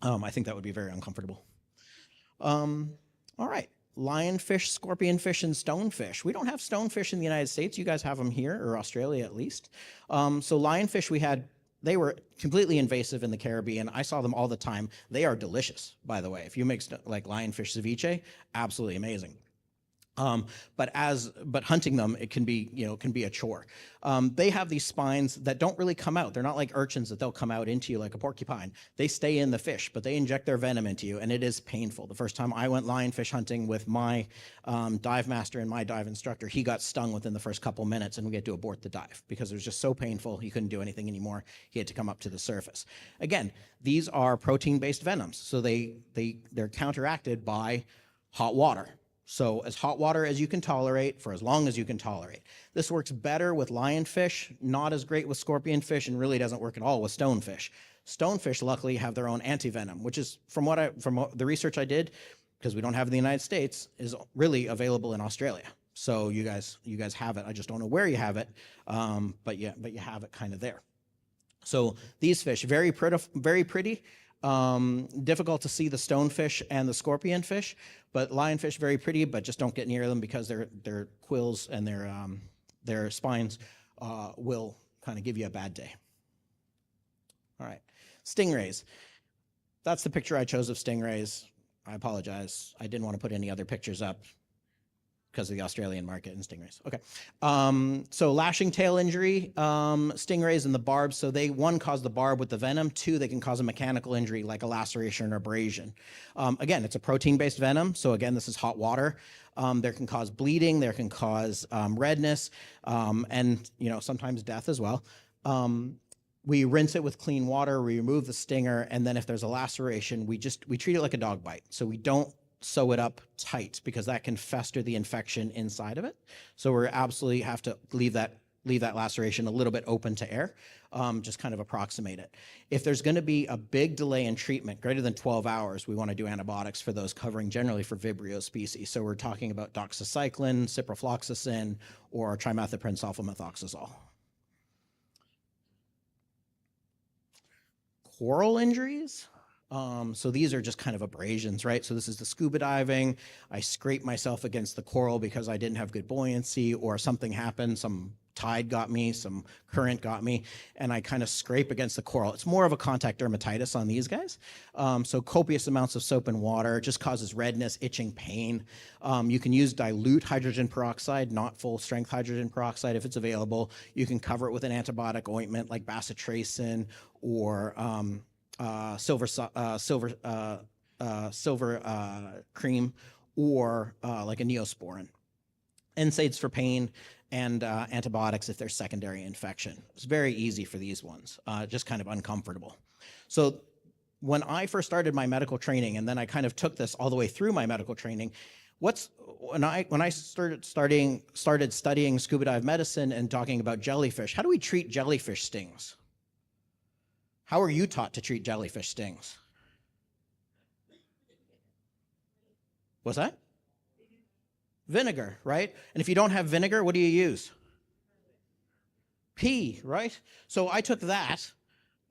I think that would be very uncomfortable. All right. Lionfish, scorpionfish, and stonefish. We don't have stonefish in the United States. You guys have them here, or Australia at least. So lionfish, they were completely invasive in the Caribbean. I saw them all the time. They are delicious, by the way. If you make like lionfish ceviche, absolutely amazing. But hunting them, it can be a chore. They have these spines that don't really come out. They're not like urchins that they'll come out into you like a porcupine. They stay in the fish, but they inject their venom into you, and it is painful. The first time I went lionfish hunting with my dive master and my dive instructor, he got stung within the first couple minutes, and we had to abort the dive because it was just so painful. He couldn't do anything anymore. He had to come up to the surface. Again, these are protein-based venoms, so they're counteracted by hot water. So as hot water as you can tolerate for as long as you can tolerate. This works better with lionfish, not as great with scorpionfish, and really doesn't work at all with stonefish. Stonefish, luckily, have their own antivenom, which is, from the research I did, because we don't have it in the United States, is really available in Australia. So you guys have it. I just don't know where you have it, but you have it kind of there. So these fish, very pretty. Difficult to see the stonefish and the scorpionfish, but lionfish very pretty, but just don't get near them because their quills and their spines will kind of give you a bad day. All right, stingrays. That's the picture I chose of stingrays. I apologize. I didn't want to put any other pictures up because of the Australian market and stingrays. Okay. So lashing tail injury, stingrays and the barbs. So they, one, cause the barb with the venom. Two, they can cause a mechanical injury like a laceration or abrasion. Again, it's a protein-based venom. So again, this is hot water. There can cause bleeding. There can cause redness and sometimes death as well. We rinse it with clean water. We remove the stinger. And then if there's a laceration, we treat it like a dog bite. So we don't sew it up tight because that can fester the infection inside of it. So we absolutely have to leave that laceration a little bit open to air, just kind of approximate it. If there's going to be a big delay in treatment, greater than 12 hours, we want to do antibiotics for those, covering generally for Vibrio species. So we're talking about doxycycline, ciprofloxacin, or trimethoprim sulfamethoxazole. Coral injuries. So these are just kind of abrasions, right? So this is the scuba diving. I scraped myself against the coral because I didn't have good buoyancy, or something happened, some tide got me, some current got me, and I kind of scrape against the coral. It's more of a contact dermatitis on these guys. So copious amounts of soap and water just causes redness, itching, pain. You can use dilute hydrogen peroxide, not full strength hydrogen peroxide if it's available. You can cover it with an antibiotic ointment like bacitracin or silver cream, or like a Neosporin. NSAIDs for pain, and antibiotics if there's secondary infection. It's very easy for these ones, just kind of uncomfortable. So when I first started my medical training, and then I kind of took this all the way through my medical training, when I started studying scuba dive medicine and talking about jellyfish, how do we treat jellyfish stings? How are you taught to treat jellyfish stings? What's that? Vinegar, right? And if you don't have vinegar, what do you use? Pee, right? So I took that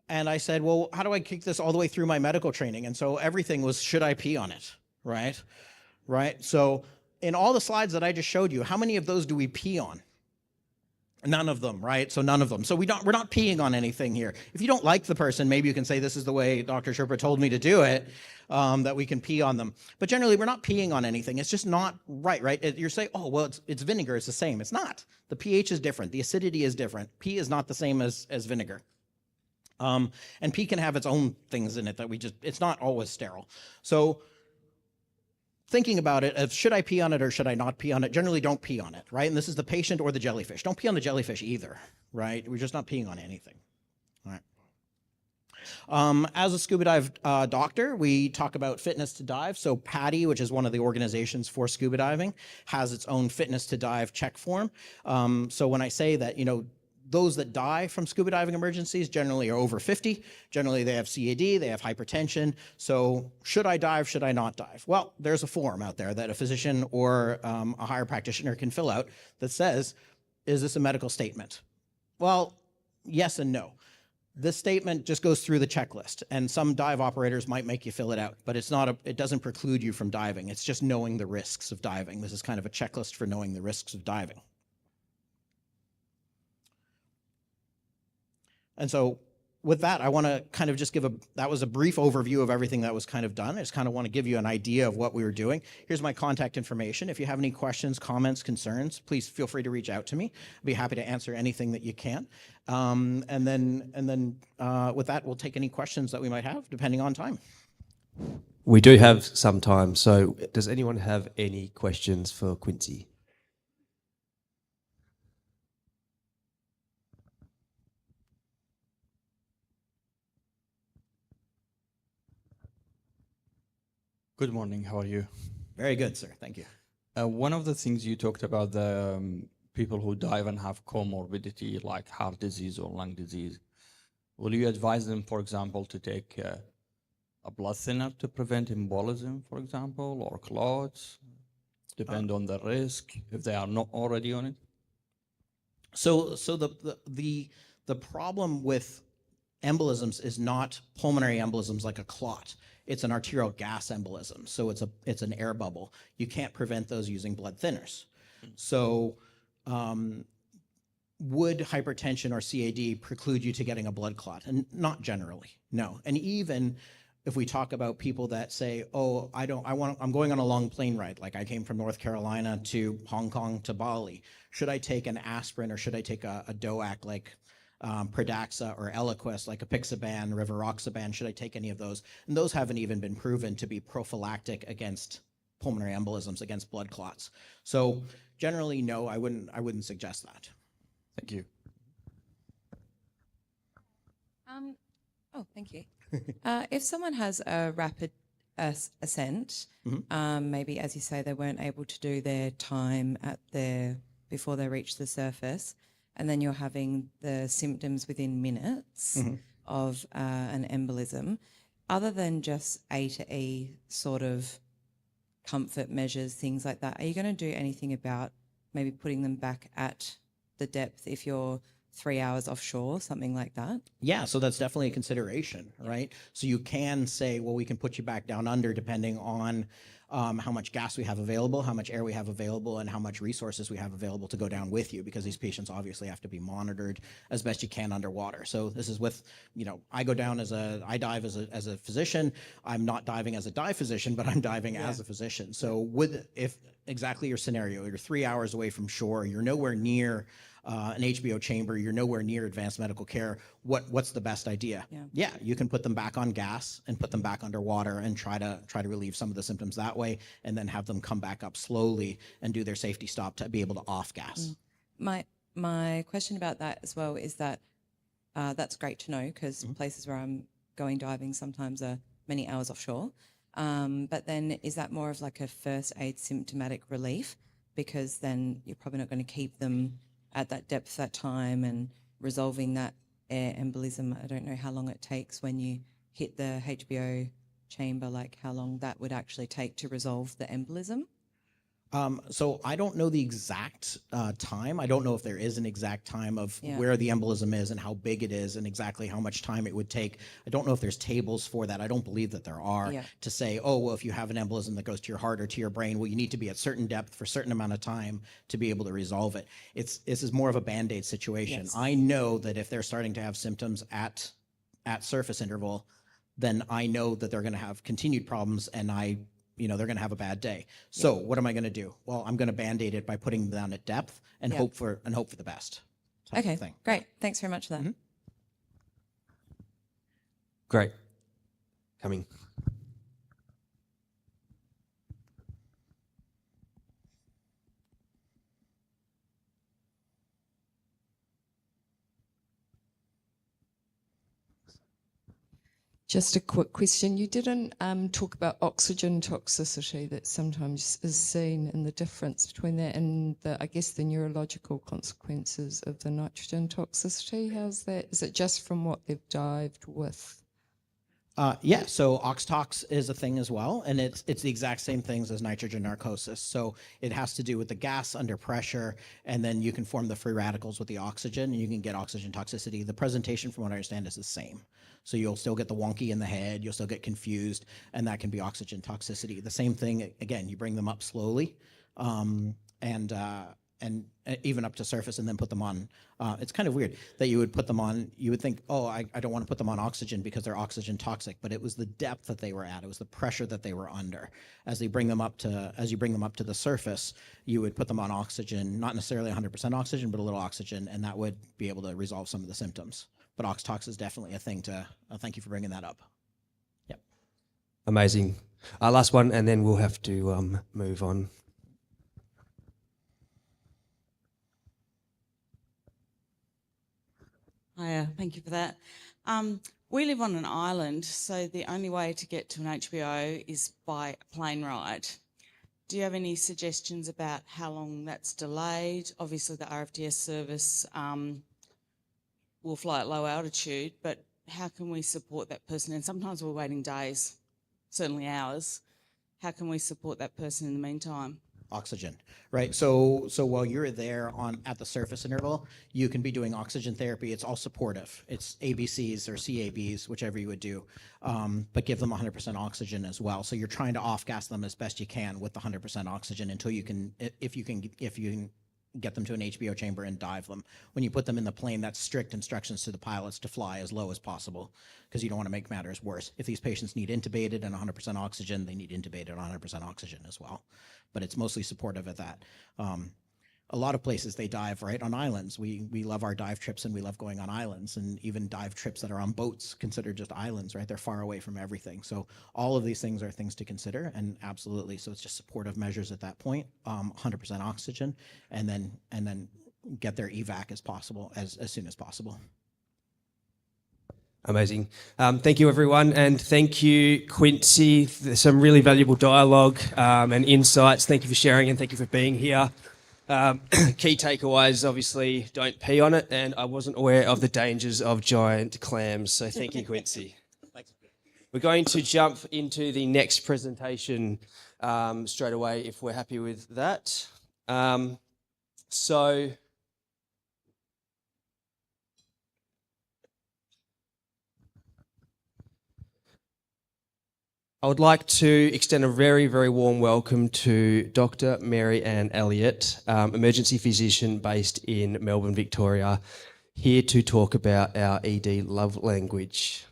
and I said, well, how do I kick this all the way through my medical training? And so everything was, should I pee on it, right? Right? So in all the slides that I just showed you, how many of those do we pee on? None of them, right? So none of them. So we're not peeing on anything here. If you don't like the person, maybe you can say, this is the way Dr. Chopra told me to do it, that we can pee on them. But generally, we're not peeing on anything. It's just not right? You're saying, oh, well, it's vinegar. It's the same. It's not. The pH is different. The acidity is different. Pee is not the same as vinegar. And pee can have its own things in it that it's not always sterile. So thinking about it of should I pee on it or should I not pee on it, generally don't pee on it, right? And this is the patient or the jellyfish. Don't pee on the jellyfish either, right? We're just not peeing on anything, all right? As a scuba dive doctor, we talk about fitness to dive. So PADI, which is one of the organizations for scuba diving, has its own fitness to dive check form. So when I say that, those that die from scuba diving emergencies generally are over 50. Generally, they have CAD, they have hypertension. So should I dive, should I not dive? Well, there's a form out there that a physician or a higher practitioner can fill out that says, is this a medical statement? Well, yes and no. This statement just goes through the checklist, and some dive operators might make you fill it out, but it doesn't preclude you from diving. It's just knowing the risks of diving. This is kind of a checklist for knowing the risks of diving. And so with that, I want to kind of just that was a brief overview of everything that was kind of done. I just kind of want to give you an idea of what we were doing. Here's my contact information. If you have any questions, comments, concerns, please feel free to reach out to me. I'd be happy to answer anything that you can. And then with that, we'll take any questions that we might have, depending on time. We do have some time, so does anyone have any questions for Quincy? Good morning, how are you? Very good, sir, thank you. One of the things you talked about, the people who dive and have comorbidity like heart disease or lung disease. Will you advise them, for example, to take a blood thinner to prevent embolism, for example, or clots? Depend on the risk, if they are not already on it? So the problem with embolisms is not pulmonary embolisms like a clot. It's an arterial gas embolism. So it's an air bubble. You can't prevent those using blood thinners. So would hypertension or CAD preclude you to getting a blood clot? And not generally, no. And even if we talk about people that say, oh, I'm going on a long plane ride, like I came from North Carolina to Hong Kong to Bali. Should I take an aspirin or should I take a DOAC like Pradaxa or Eliquis, like apixaban, rivaroxaban? Should I take any of those? And those haven't even been proven to be prophylactic against pulmonary embolisms, against blood clots. So generally, no, I wouldn't suggest that. Thank you. Thank you. If someone has a rapid ascent, maybe, as you say, they weren't able to do their time before they reach the surface, and then you're having the symptoms within minutes of an embolism, other than just A to E sort of comfort measures, things like that, are you going to do anything about maybe putting them back at the depth if you're 3 hours offshore, something like that? Yeah, so that's definitely a consideration, right? So you can say, well, we can put you back down under depending on how much gas we have available, how much air we have available, and how much resources we have available to go down with you, because these patients obviously have to be monitored as best you can underwater. So this is with, I dive as a physician. I'm not diving as a dive physician, but I'm diving as a physician. So if exactly your scenario, you're 3 hours away from shore, you're nowhere near an HBO chamber, you're nowhere near advanced medical care, what's the best idea? Yeah, you can put them back on gas and put them back underwater and try to relieve some of the symptoms that way, and then have them come back up slowly and do their safety stop to be able to off gas. My question about that as well is that that's great to know, because places where I'm going diving sometimes are many hours offshore. But then is that more of like a first aid symptomatic relief? Because then you're probably not going to keep them at that depth, that time, and resolving that air embolism. I don't know how long it takes when you hit the HBO chamber, like how long that would actually take to resolve the embolism. So I don't know the exact time. I don't know if there is an exact time of where the embolism is and how big it is and exactly how much time it would take. I don't know if there's tables for that. I don't believe that there are to say, oh, well, if you have an embolism that goes to your heart or to your brain, well, you need to be at certain depth for a certain amount of time to be able to resolve it. This is more of a Band-Aid situation. Yes. I know that if they're starting to have symptoms at surface interval, then I know that they're going to have continued problems, and they're going to have a bad day. So what am I going to do? Well, I'm going to Band-Aid it by putting them down at depth and hope for the best. Okay, great. Thanks very much for that. Great. Coming. Just a quick question. You didn't talk about oxygen toxicity that sometimes is seen and the difference between that and I guess the neurological consequences of the nitrogen toxicity. How's that? Is it just from what they've dived with? Yeah, so oxtox is a thing as well, and it's the exact same things as nitrogen narcosis. So it has to do with the gas under pressure, and then you can form the free radicals with the oxygen, and you can get oxygen toxicity. The presentation, from what I understand, is the same. So you'll still get the wonky in the head, you'll still get confused, and that can be oxygen toxicity. The same thing, again, you bring them up slowly, and even up to surface and then put them on. It's kind of weird that you would put them on. You would think, oh, I don't want to put them on oxygen because they're oxygen toxic, but it was the depth that they were at. It was the pressure that they were under. As you bring them up to the surface, you would put them on oxygen, not necessarily 100% oxygen, but a little oxygen, and that would be able to resolve some of the symptoms. But oxtox is definitely a thing to, thank you for bringing that up. Yep. Amazing. Last one, and then we'll have to move on. Hiya, thank you for that. We live on an island, so the only way to get to an HBO is by a plane ride. Do you have any suggestions about how long that's delayed? Obviously, the RFDS service will fly at low altitude, but how can we support that person? And sometimes we're waiting days, certainly hours. How can we support that person in the meantime? Oxygen, right? So while you're there at the surface interval, you can be doing oxygen therapy. It's all supportive. It's ABCs or CABs, whichever you would do, but give them 100% oxygen as well. So you're trying to off-gas them as best you can with the 100% oxygen until you can, if you can get them to an HBO chamber and dive them. When you put them in the plane, that's strict instructions to the pilots to fly as low as possible because you don't want to make matters worse. If these patients need intubated and 100% oxygen, they need intubated and 100% oxygen as well. But it's mostly supportive of that. A lot of places they dive right on islands. We love our dive trips and we love going on islands, and even dive trips that are on boats considered just islands, right? They're far away from everything. So all of these things are things to consider, and absolutely. So it's just supportive measures at that point, 100% oxygen, and then get their evac as possible, as soon as possible. Amazing. Thank you, everyone. And thank you, Quincy. There's some really valuable dialogue and insights. Thank you for sharing and thank you for being here. Key takeaways, obviously, don't pee on it. And I wasn't aware of the dangers of giant clams. So thank you, Quincy. Thanks. We're going to jump into the next presentation straight away if we're happy with that. So I would like to extend a very, very warm welcome to Dr. Mary Ann Elliott, emergency physician based in Melbourne, Victoria, here to talk about our ED love language.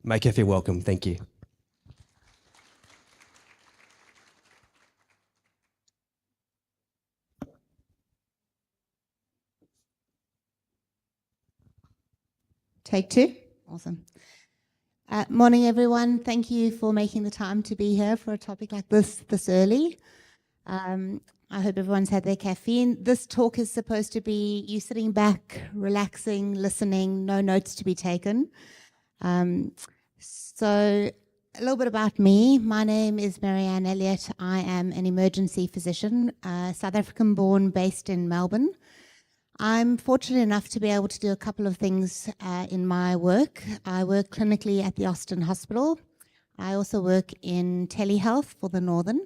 Make her feel welcome. Thank you. Take two. Awesome. Morning, everyone. Thank you for making the time to be here for a topic like this early. I hope everyone's had their caffeine. This talk is supposed to be you sitting back, relaxing, listening, no notes to be taken. So a little bit about me. My name is Mary Ann Elliott. I am an emergency physician, South African born, based in Melbourne. I'm fortunate enough to be able to do a couple of things in my work. I work clinically at the Austin Hospital. I also work in telehealth for the Northern.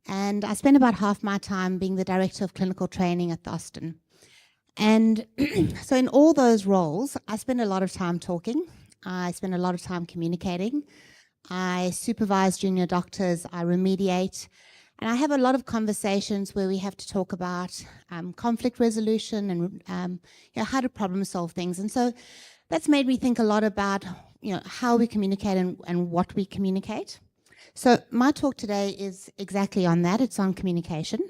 And I spend about half my time being the Director of Clinical Training at the Austin. And so in all those roles, I spend a lot of time talking. I spend a lot of time communicating. I supervise junior doctors. I remediate. And I have a lot of conversations where we have to talk about conflict resolution and how to problem solve things. And so that's made me think a lot about how we communicate and what we communicate. So my talk today is exactly on that. It's on communication.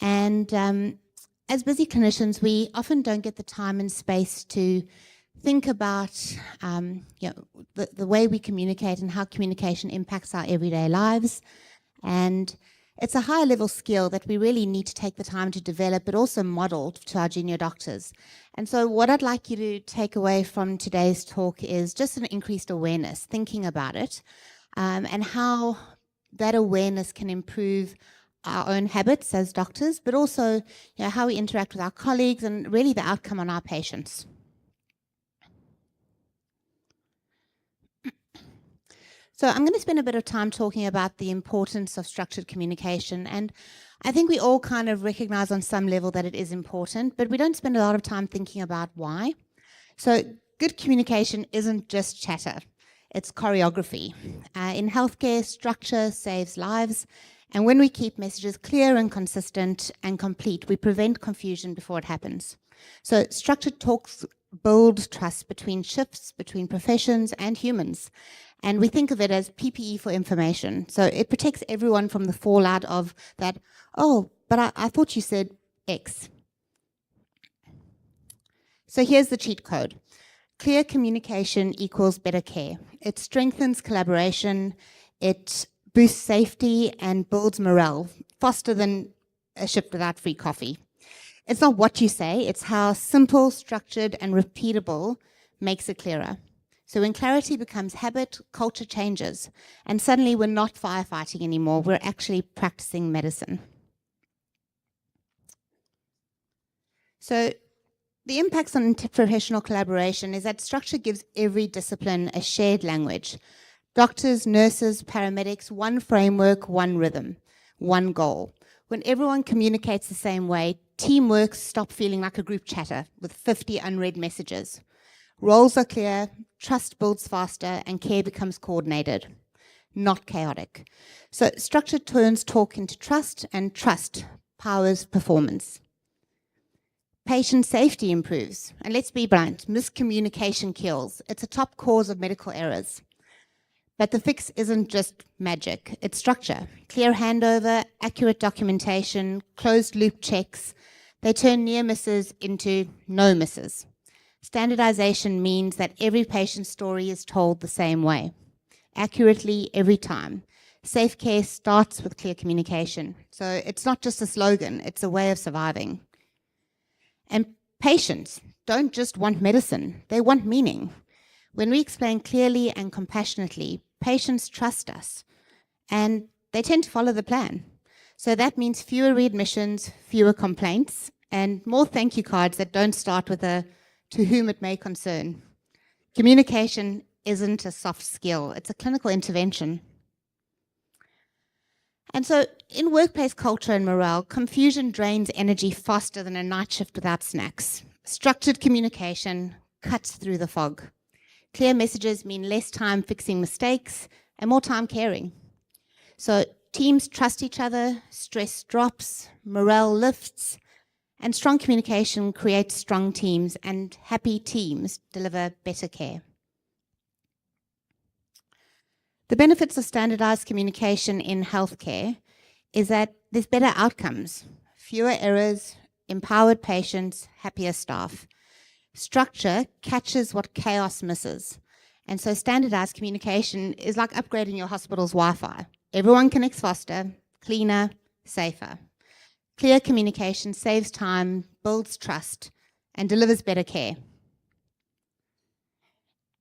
And as busy clinicians, we often don't get the time and space to think about the way we communicate and how communication impacts our everyday lives. And It's a higher level skill that we really need to take the time to develop, but also model to our junior doctors. And so what I'd like you to take away from today's talk is just an increased awareness, thinking about it, and how that awareness can improve our own habits as doctors, but also how we interact with our colleagues and really the outcome on our patients. So I'm going to spend a bit of time talking about the importance of structured communication. And I think we all kind of recognize on some level that it is important, but we don't spend a lot of time thinking about why. So good communication isn't just chatter, it's choreography. In healthcare, structure saves lives. And when we keep messages clear and consistent and complete, we prevent confusion before it happens. So structured talks build trust between shifts, between professions and humans. And we think of it as PPE for information. So it protects everyone from the fallout of that, oh, but I thought you said X. So here's the cheat code. Clear communication equals better care. It strengthens collaboration, it boosts safety and builds morale faster than a shift without free coffee. It's not what you say, it's how simple, structured, and repeatable makes it clearer. So when clarity becomes habit, culture changes, and suddenly we're not firefighting anymore, we're actually practicing medicine. So the impacts on interprofessional collaboration is that structure gives every discipline a shared language. Doctors, nurses, paramedics, one framework, one rhythm, one goal. When everyone communicates the same way, teamwork stops feeling like a group chatter with 50 unread messages. Roles are clear, trust builds faster, and care becomes coordinated, not chaotic. So structure turns talk into trust, and trust powers performance. Patient safety improves. And let's be blunt, miscommunication kills. It's a top cause of medical errors. But the fix isn't just magic, it's structure. Clear handover, accurate documentation, closed loop checks. They turn near misses into no misses. Standardization means that every patient's story is told the same way, accurately every time. Safe care starts with clear communication. So it's not just a slogan, it's a way of surviving. And patients don't just want medicine, they want meaning. When we explain clearly and compassionately, patients trust us and they tend to follow the plan. So that means fewer readmissions, fewer complaints, and more thank you cards that don't start with a "to whom it may concern." Communication isn't a soft skill, it's a clinical intervention. And so in workplace culture and morale, confusion drains energy faster than a night shift without snacks. Structured communication cuts through the fog. Clear messages mean less time fixing mistakes and more time caring. So teams trust each other, stress drops, morale lifts, and strong communication creates strong teams, and happy teams deliver better care. The benefits of standardized communication in healthcare is that there's better outcomes, fewer errors, empowered patients, happier staff. Structure catches what chaos misses. And so standardized communication is like upgrading your hospital's Wi-Fi. Everyone connects faster, cleaner, safer. Clear communication saves time, builds trust, and delivers better care.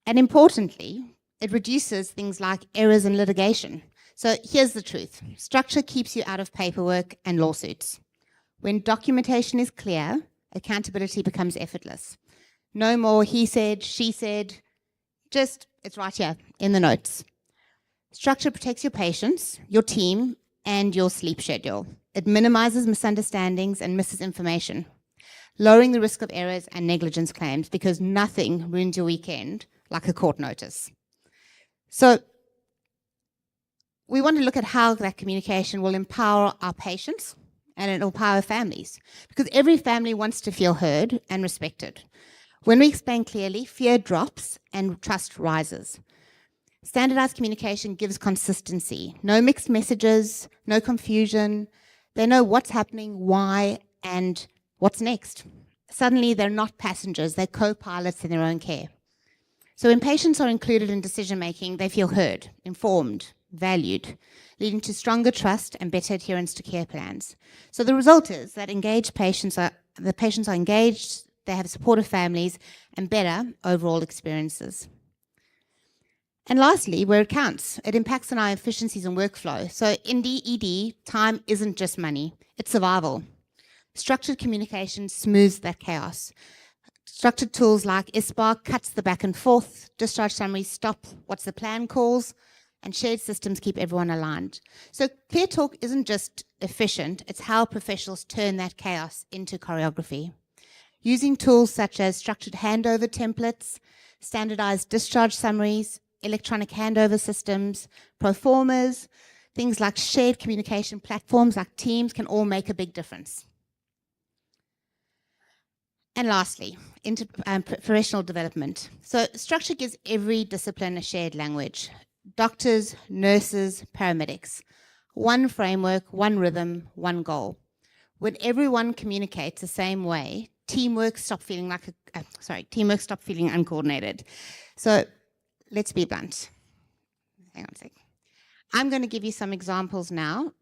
And importantly, it reduces things like errors and litigation. So here's the truth. Structure keeps you out of paperwork and lawsuits. When documentation is clear, accountability becomes effortless. No more he said, she said, just it's right here in the notes. Structure protects your patients, your team, and your sleep schedule. It minimizes misunderstandings and misses information, lowering the risk of errors and negligence claims because nothing ruins your weekend like a court notice. So we want to look at how that communication will empower our patients and it will empower families because every family wants to feel heard and respected. When we explain clearly, fear drops and trust rises. Standardized communication gives consistency. No mixed messages, no confusion. They know what's happening, why, and what's next. Suddenly, they're not passengers, they're co-pilots in their own care. So when patients are included in decision-making, they feel heard, informed, valued, leading to stronger trust and better adherence to care plans. So the result is that the patients are engaged, they have supportive families, and better overall experiences. And lastly, where it counts, it impacts on our efficiencies and workflow. So in DED, time isn't just money, it's survival. Structured communication smooths that chaos. Structured tools like ISPAR cuts the back and forth, discharge summaries stop what's the plan calls, and shared systems keep everyone aligned. So Clear Talk isn't just efficient, it's how professionals turn that chaos into choreography. Using tools such as structured handover templates, standardized discharge summaries, electronic handover systems, proformas, things like shared communication platforms like Teams can all make a big difference. And lastly, professional development. So structure gives every discipline a shared language. Doctors, nurses, paramedics. One framework, one rhythm, one goal. When everyone communicates the same way, teamwork stop feeling uncoordinated. So let's be blunt. Hang on a sec. I'm going to give you some examples now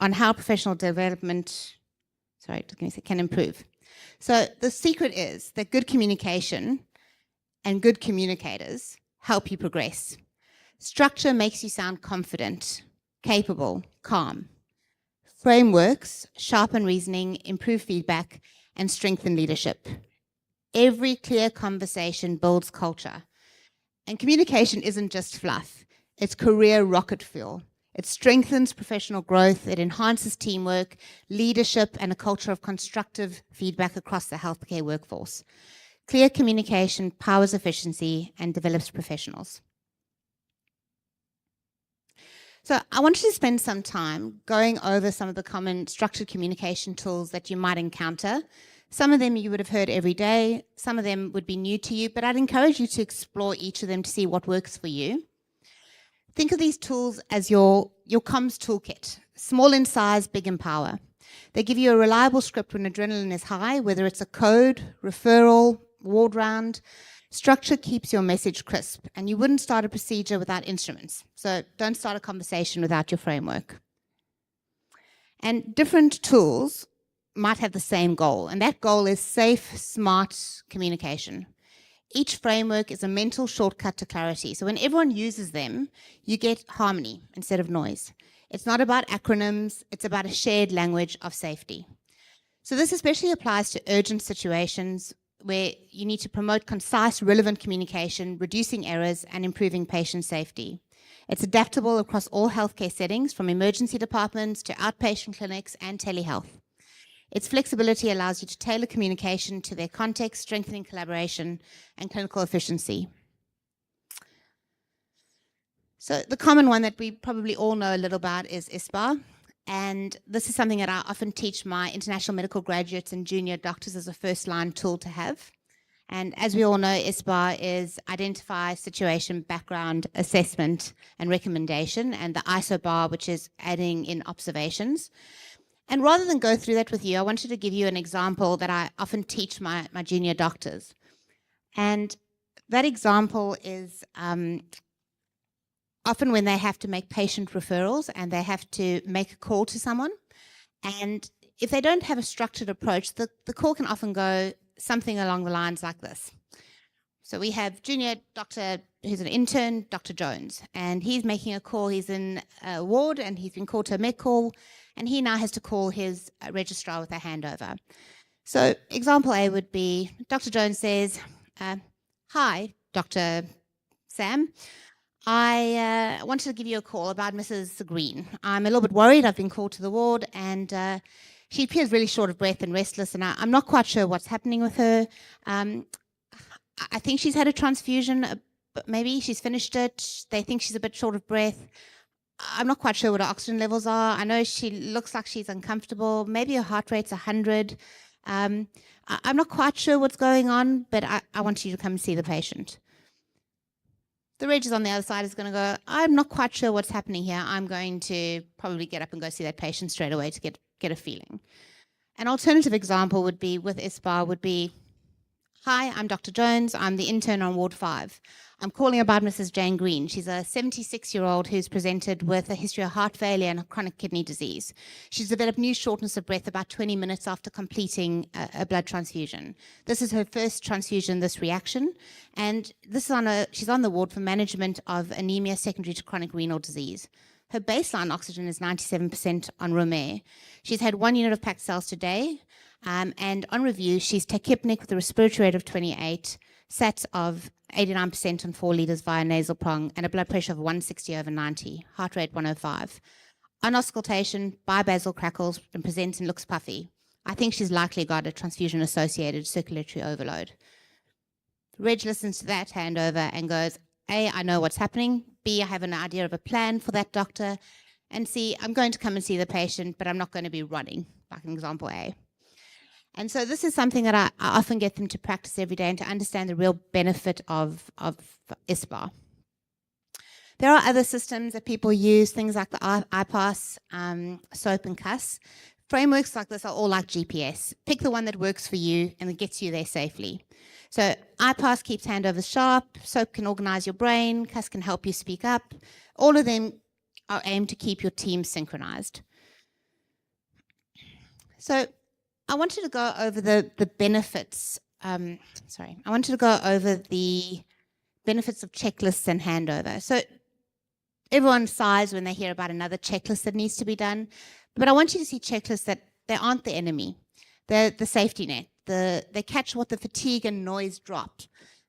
on how professional development, can improve. So the secret is that good communication and good communicators help you progress. Structure makes you sound confident, capable, calm. Frameworks sharpen reasoning, improve feedback, and strengthen leadership. Every clear conversation builds culture. And communication isn't just fluff, it's career rocket fuel. It strengthens professional growth, it enhances teamwork, leadership, and a culture of constructive feedback across the healthcare workforce. Clear communication powers efficiency and develops professionals. So I want you to spend some time going over some of the common structured communication tools that you might encounter. Some of them you would have heard every day, some of them would be new to you, but I'd encourage you to explore each of them to see what works for you. Think of these tools as your comms toolkit, small in size, big in power. They give you a reliable script when adrenaline is high, whether it's a code, referral, ward round. Structure keeps your message crisp, and you wouldn't start a procedure without instruments. So don't start a conversation without your framework. And different tools might have the same goal, and that goal is safe, smart communication. Each framework is a mental shortcut to clarity. So when everyone uses them, you get harmony instead of noise. It's not about acronyms, it's about a shared language of safety. So this especially applies to urgent situations where you need to promote concise, relevant communication, reducing errors and improving patient safety. It's adaptable across all healthcare settings, from emergency departments to outpatient clinics and telehealth. Its flexibility allows you to tailor communication to their context, strengthening collaboration and clinical efficiency. So the common one that we probably all know a little about is ISPAR. And this is something that I often teach my international medical graduates and junior doctors as a first-line tool to have. And as we all know, ISPAR is identify, situation, background, assessment, and recommendation, and the ISO bar, which is adding in observations. And rather than go through that with you, I wanted to give you an example that I often teach my junior doctors. And that example is often when they have to make patient referrals and they have to make a call to someone. And if they don't have a structured approach, the call can often go something along the lines like this. So we have junior doctor who's an intern, Dr. Jones, and he's making a call. He's in a ward and he's been called to a med call, and he now has to call his registrar with a handover. So example A would be, Dr. Jones says, hi, Dr. Sam. I wanted to give you a call about Mrs. Green. I'm a little bit worried. I've been called to the ward and she appears really short of breath and restless, and I'm not quite sure what's happening with her. I think she's had a transfusion, but maybe she's finished it. They think she's a bit short of breath. I'm not quite sure what her oxygen levels are. I know she looks like she's uncomfortable. Maybe her heart rate's 100. I'm not quite sure what's going on, but I want you to come and see the patient. The reg on the other side is going to go, I'm not quite sure what's happening here. I'm going to probably get up and go see that patient straight away to get a feeling. An alternative example would be with ISPAR would be, Hi, I'm Dr. Jones. I'm the intern on Ward 5. I'm calling about Mrs. Jane Green. She's a 76-year-old who's presented with a history of heart failure and chronic kidney disease. She's developed new shortness of breath about 20 minutes after completing a blood transfusion. This is her first transfusion, this reaction, and she's on the ward for management of anemia secondary to chronic renal disease. Her baseline oxygen is 97% on room air. She's had 1 unit of packed cells today, and on review, she's tachypnic with a respiratory rate of 28, SATs of 89% on 4 liters via nasal prong, and a blood pressure of 160/90, heart rate 105. On auscultation, bibasal crackles and presents and looks puffy. I think she's likely got a transfusion-associated circulatory overload. Reg listens to that handover and goes, A, I know what's happening. B, I have an idea of a plan for that doctor. And C, I'm going to come and see the patient, but I'm not going to be running, like in example A. And so this is something that I often get them to practice every day and to understand the real benefit of ISPA. There are other systems that people use, things like the IPAS, SOAP and CUS. Frameworks like this are all like GPS. Pick the one that works for you and that gets you there safely. So IPAS keeps handovers sharp, SOAP can organize your brain, CUS can help you speak up. All of them are aimed to keep your team synchronized. So I wanted to go over the benefits. I wanted to go over the benefits of checklists and handover. So everyone sighs when they hear about another checklist that needs to be done, but I want you to see checklists that they aren't the enemy. They're the safety net. They catch what the fatigue and noise drop.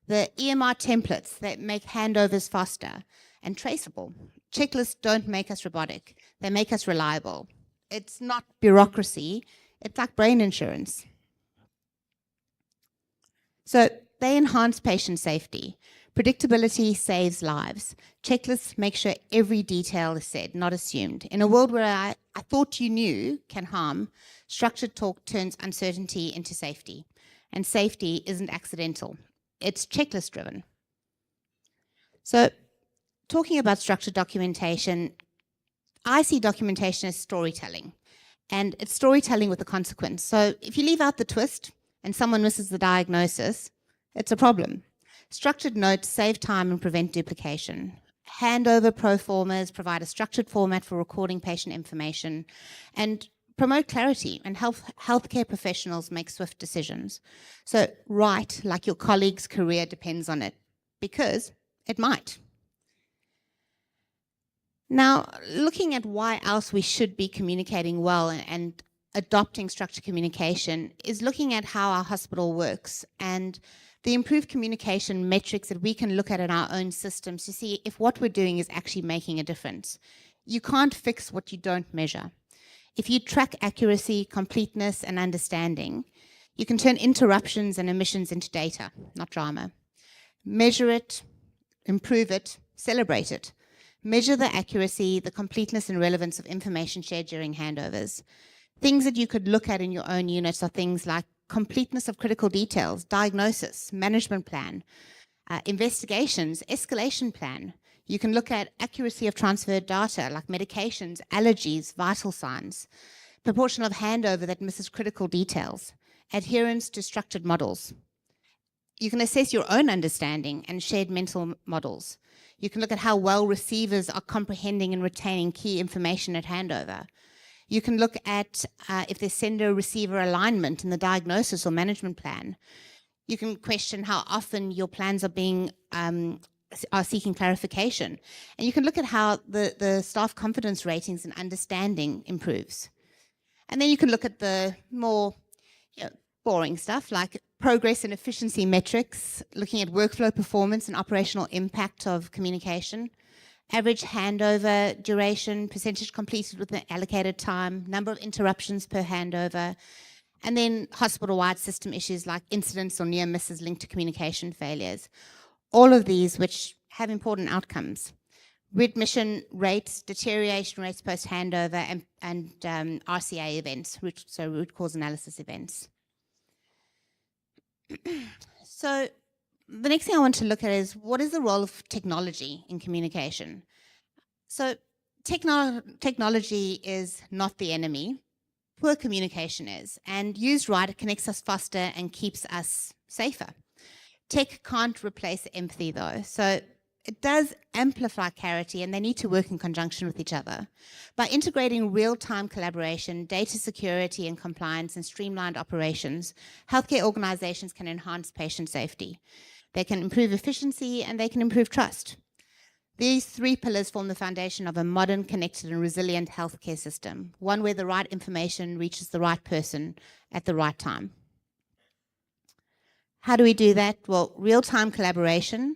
The EMR templates that make handovers faster and traceable. Checklists don't make us robotic. They make us reliable. It's not bureaucracy. It's like brain insurance. So they enhance patient safety. Predictability saves lives. Checklists make sure every detail is said, not assumed. In a world where I thought you knew can harm, structured talk turns uncertainty into safety. And safety isn't accidental. It's checklist driven. So talking about structured documentation, I see documentation as storytelling. And it's storytelling with a consequence. So if you leave out the twist and someone misses the diagnosis, it's a problem. Structured notes save time and prevent duplication. Handover pro formas provide a structured format for recording patient information and promote clarity, and healthcare professionals make swift decisions. So write like your colleague's career depends on it, because it might. Now, looking at why else we should be communicating well and adopting structured communication is looking at how our hospital works and the improved communication metrics that we can look at in our own systems to see if what we're doing is actually making a difference. You can't fix what you don't measure. If you track accuracy, completeness, and understanding, you can turn interruptions and omissions into data, not drama. Measure it, improve it, celebrate it. Measure the accuracy, the completeness and relevance of information shared during handovers. Things that you could look at in your own units are things like completeness of critical details, diagnosis, management plan, investigations, escalation plan. You can look at accuracy of transferred data like medications, allergies, vital signs, proportion of handover that misses critical details, adherence to structured models. You can assess your own understanding and shared mental models. You can look at how well receivers are comprehending and retaining key information at handover. You can look at if there's sender-receiver alignment in the diagnosis or management plan. You can question how often your plans are seeking clarification. And you can look at how the staff confidence ratings and understanding improves. And then you can look at the more boring stuff like progress and efficiency metrics, looking at workflow performance and operational impact of communication, average handover duration, percentage completed within allocated time, number of interruptions per handover, and then hospital-wide system issues like incidents or near misses linked to communication failures. All of these which have important outcomes. Readmission rates, deterioration rates post-handover, and RCA events, so root cause analysis events. So the next thing I want to look at is what is the role of technology in communication? So technology is not the enemy. Poor communication is. And used right, it connects us faster and keeps us safer. Tech can't replace empathy though, so it does amplify clarity, and they need to work in conjunction with each other. By integrating real-time collaboration, data security and compliance, and streamlined operations, healthcare organizations can enhance patient safety. They can improve efficiency, and they can improve trust. These three pillars form the foundation of a modern, connected, and resilient healthcare system, one where the right information reaches the right person at the right time. How do we do that? Well, real-time collaboration.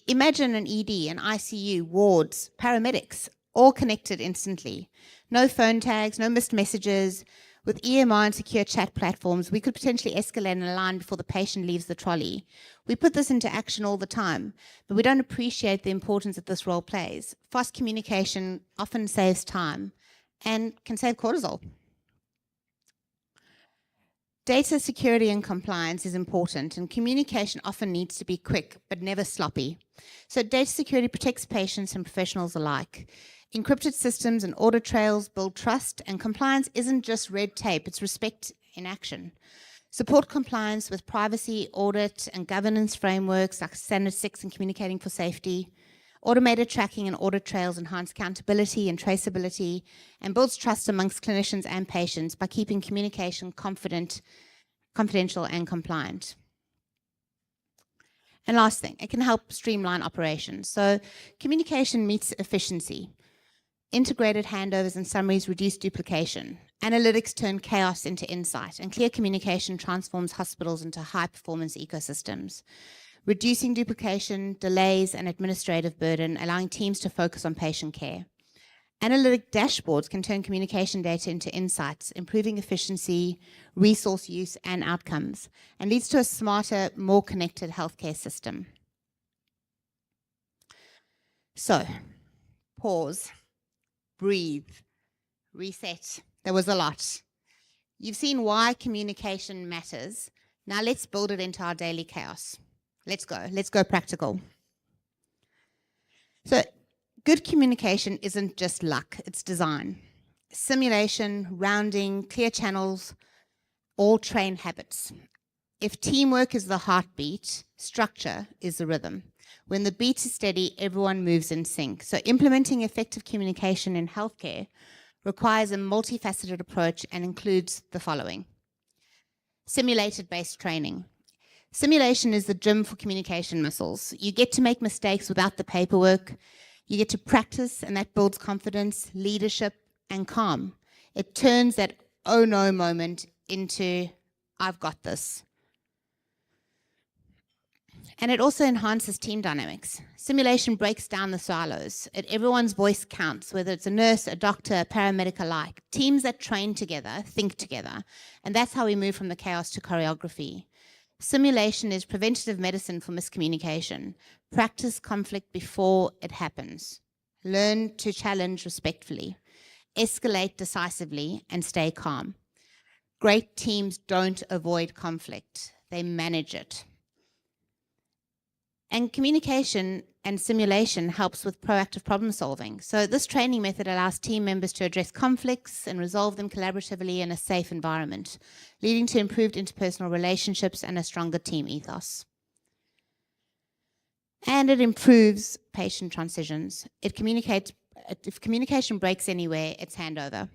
Imagine an ED, an ICU, wards, paramedics, all connected instantly. No phone tags, no missed messages. With EMR and secure chat platforms, we could potentially escalate an alarm before the patient leaves the trolley. We put this into action all the time, but we don't appreciate the importance that this role plays. Fast communication often saves time and can save cortisol. Data security and compliance is important, and communication often needs to be quick, but never sloppy. So data security protects patients and professionals alike. Encrypted systems and audit trails build trust, and compliance isn't just red tape, it's respect in action. Support compliance with privacy, audit, and governance frameworks like Standard 6 and Communicating for Safety. Automated tracking and audit trails enhance accountability and traceability, and builds trust amongst clinicians and patients by keeping communication confidential and compliant. And last thing, it can help streamline operations. So communication meets efficiency. Integrated handovers and summaries reduce duplication. Analytics turn chaos into insight, and clear communication transforms hospitals into high-performance ecosystems, reducing duplication, delays, and administrative burden, allowing teams to focus on patient care. Analytic dashboards can turn communication data into insights, improving efficiency, resource use, and outcomes, and leads to a smarter, more connected healthcare system. So, pause, breathe, reset. There was a lot. You've seen why communication matters. Now let's build it into our daily chaos. Let's go practical. So good communication isn't just luck, it's design. Simulation, rounding, clear channels, all train habits. If teamwork is the heartbeat, structure is the rhythm. When the beat is steady, everyone moves in sync. So implementing effective communication in healthcare requires a multifaceted approach and includes the following. Simulated-based training. Simulation is the gym for communication muscles. You get to make mistakes without the paperwork. You get to practice, and that builds confidence, leadership, and calm. It turns that oh no moment into I've got this. And it also enhances team dynamics. Simulation breaks down the silos. Everyone's voice counts, whether it's a nurse, a doctor, a paramedic alike. Teams that train together, think together. And that's how we move from the chaos to choreography. Simulation is preventative medicine for miscommunication. Practice conflict before it happens. Learn to challenge respectfully. Escalate decisively and stay calm. Great teams don't avoid conflict. They manage it. And communication and simulation helps with proactive problem solving. So this training method allows team members to address conflicts and resolve them collaboratively in a safe environment, leading to improved interpersonal relationships and a stronger team ethos. And it improves patient transitions. If communication breaks anywhere, it's handover.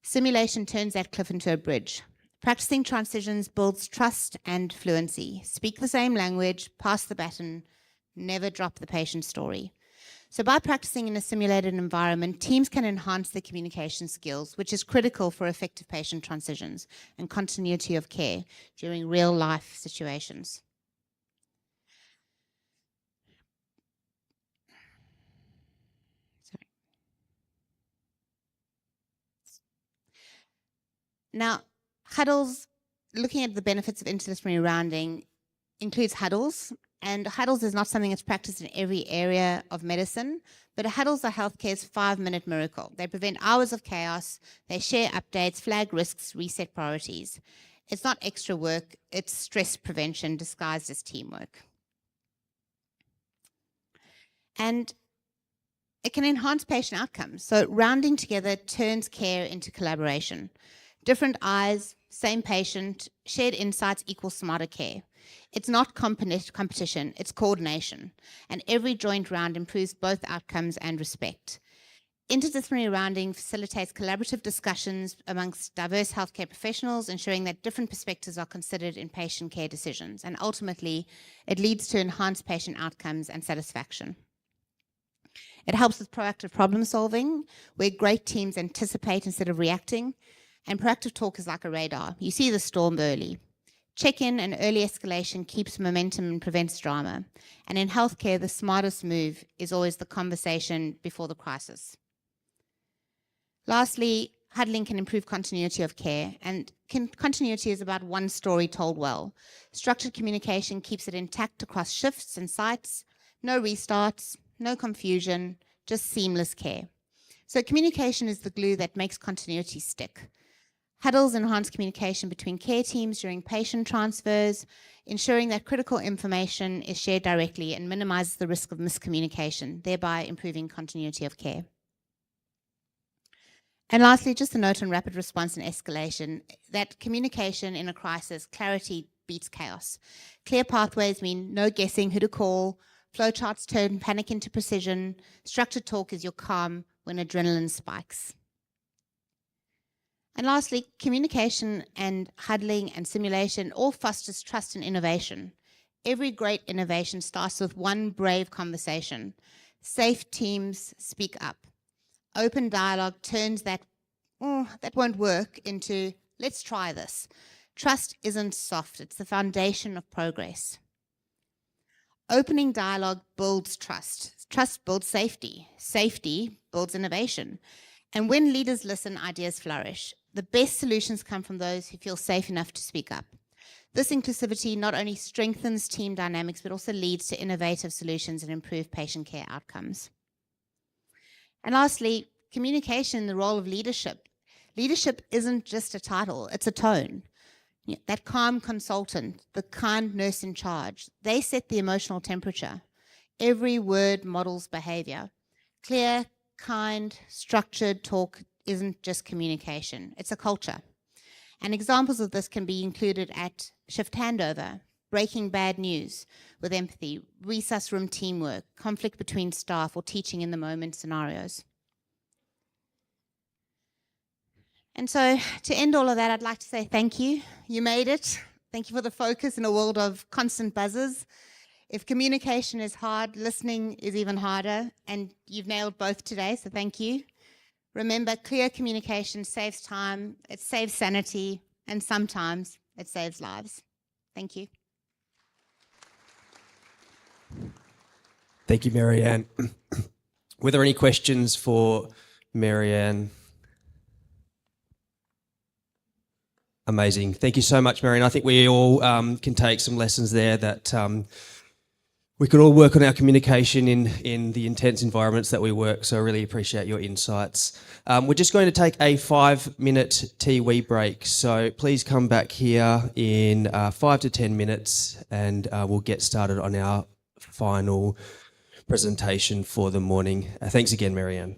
Simulation turns that cliff into a bridge. Practicing transitions builds trust and fluency. Speak the same language, pass the baton, never drop the patient story. So by practicing in a simulated environment, teams can enhance their communication skills, which is critical for effective patient transitions and continuity of care during real-life situations. Sorry. Now, huddles, looking at the benefits of interdisciplinary rounding, includes huddles. And huddles is not something that's practiced in every area of medicine, but huddles are healthcare's 5-minute miracle. They prevent hours of chaos, they share updates, flag risks, reset priorities. It's not extra work, it's stress prevention disguised as teamwork. And it can enhance patient outcomes. So rounding together turns care into collaboration. Different eyes, same patient, shared insights equals smarter care. It's not competition, it's coordination. And every joint round improves both outcomes and respect. Interdisciplinary rounding facilitates collaborative discussions amongst diverse healthcare professionals, ensuring that different perspectives are considered in patient care decisions. And ultimately, it leads to enhanced patient outcomes and satisfaction. It helps with proactive problem solving, where great teams anticipate instead of reacting. And proactive talk is like a radar. You see the storm early. Check-in and early escalation keeps momentum and prevents drama. And in healthcare, the smartest move is always the conversation before the crisis. Lastly, huddling can improve continuity of care, and continuity is about one story told well. Structured communication keeps it intact across shifts and sites, no restarts, no confusion, just seamless care. So communication is the glue that makes continuity stick. Huddles enhance communication between care teams during patient transfers, ensuring that critical information is shared directly and minimizes the risk of miscommunication, thereby improving continuity of care. And lastly, just a note on rapid response and escalation, that communication in a crisis, clarity beats chaos. Clear pathways mean no guessing who to call, flowcharts turn panic into precision, structured talk is your calm when adrenaline spikes. And lastly, communication and huddling and simulation all fosters trust and innovation. Every great innovation starts with one brave conversation. Safe teams speak up. Open dialogue turns that won't work into, let's try this. Trust isn't soft, it's the foundation of progress. Opening dialogue builds trust. Trust builds safety. Safety builds innovation. And when leaders listen, ideas flourish. The best solutions come from those who feel safe enough to speak up. This inclusivity not only strengthens team dynamics, but also leads to innovative solutions and improved patient care outcomes. And lastly, communication, the role of leadership. Leadership isn't just a title, it's a tone. That calm consultant, the kind nurse in charge, they set the emotional temperature. Every word models behavior. Clear, kind, structured talk isn't just communication, it's a culture. And examples of this can be included at shift handover, breaking bad news with empathy, resus room teamwork, conflict between staff, or teaching in the moment scenarios. And so to end all of that, I'd like to say thank you. You made it. Thank you for the focus in a world of constant buzzers. If communication is hard, listening is even harder, and you've nailed both today, so thank you. Remember, clear communication saves time, it saves sanity, and sometimes it saves lives. Thank you. Thank you, Marianne. Were there any questions for Marianne? Amazing. Thank you so much, Marianne. I think we all can take some lessons there that we can all work on our communication in the intense environments that we work, so I really appreciate your insights. We're just going to take a 5-minute tea-wee break, so please come back here in 5 to 10 minutes and we'll get started on our final presentation for the morning. Thanks again, Marianne.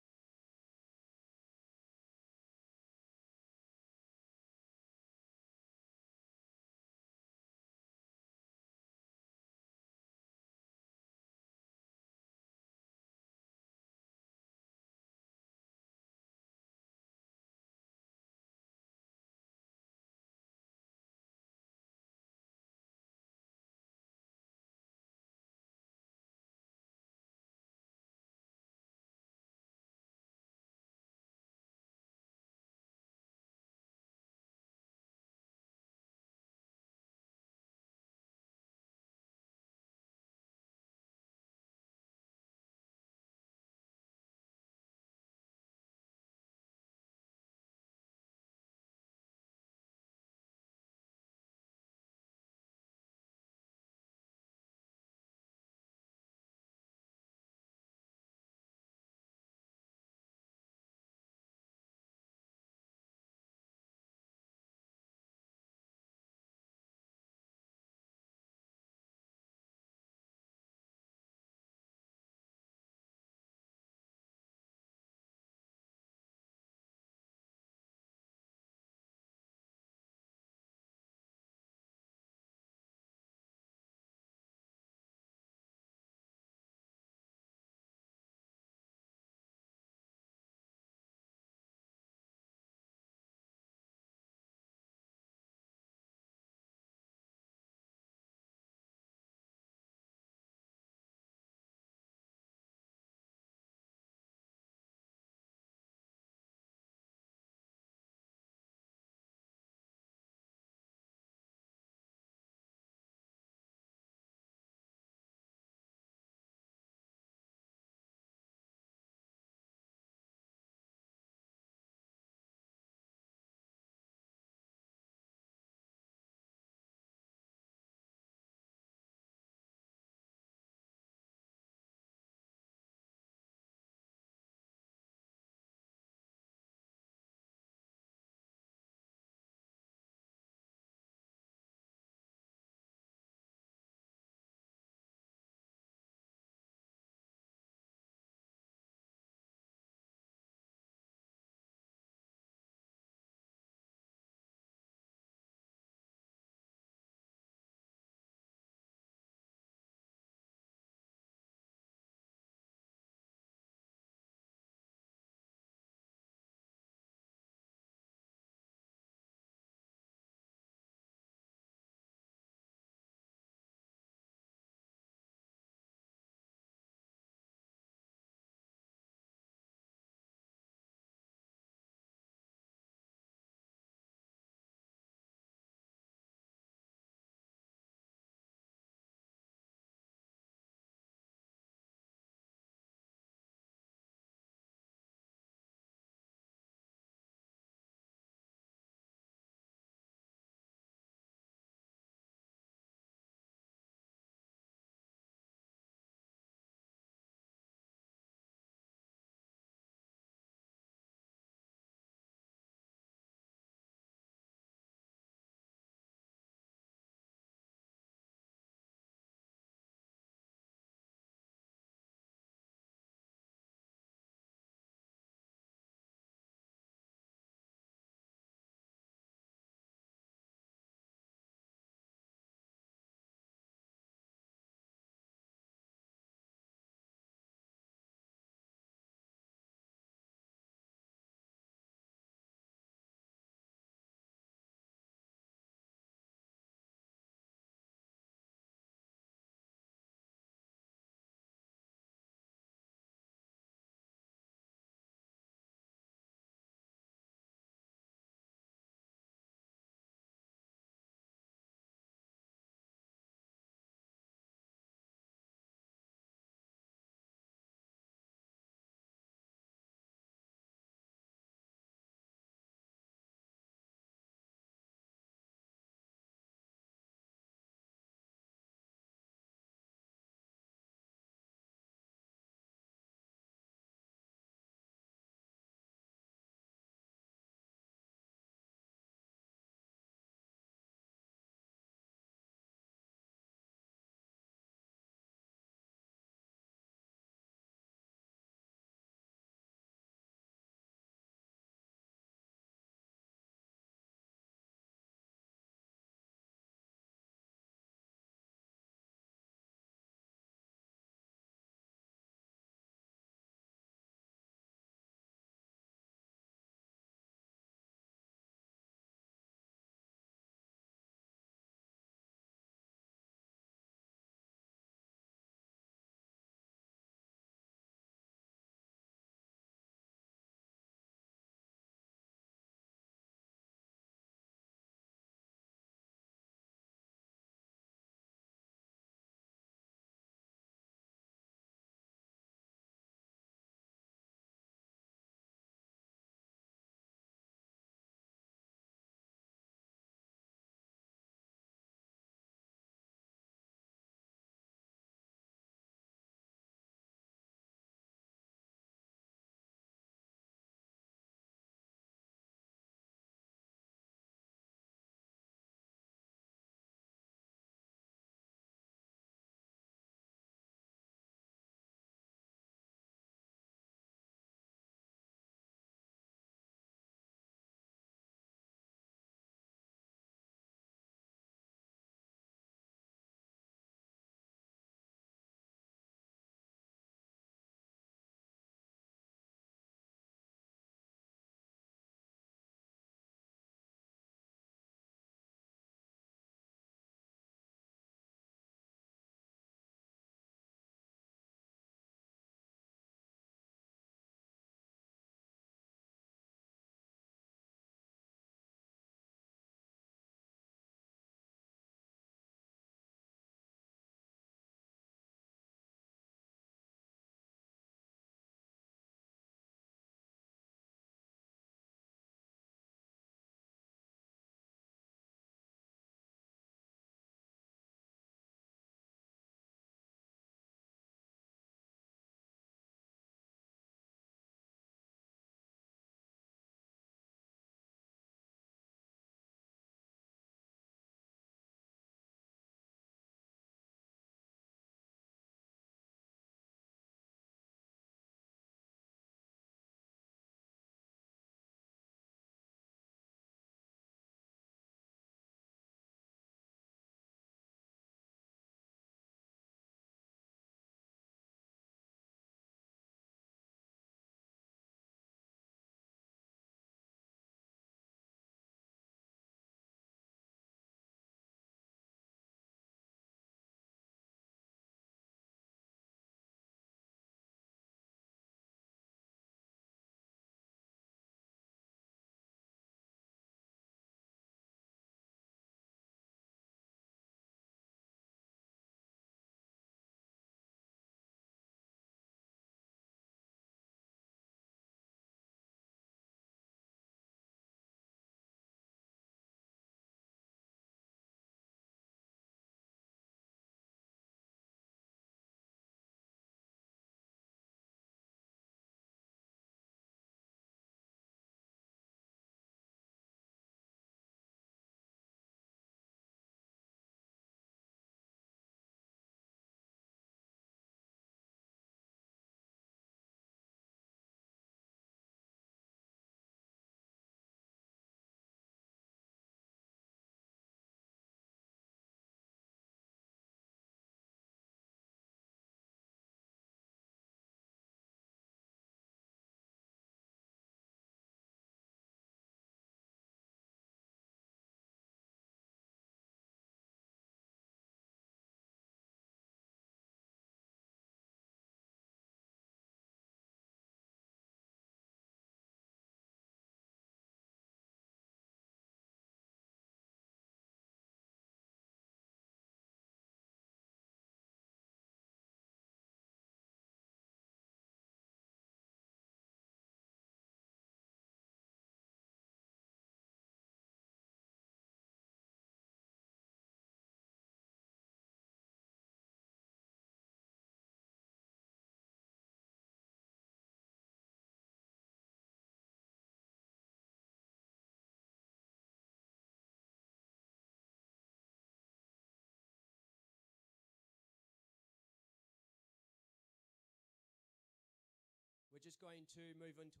going to move on to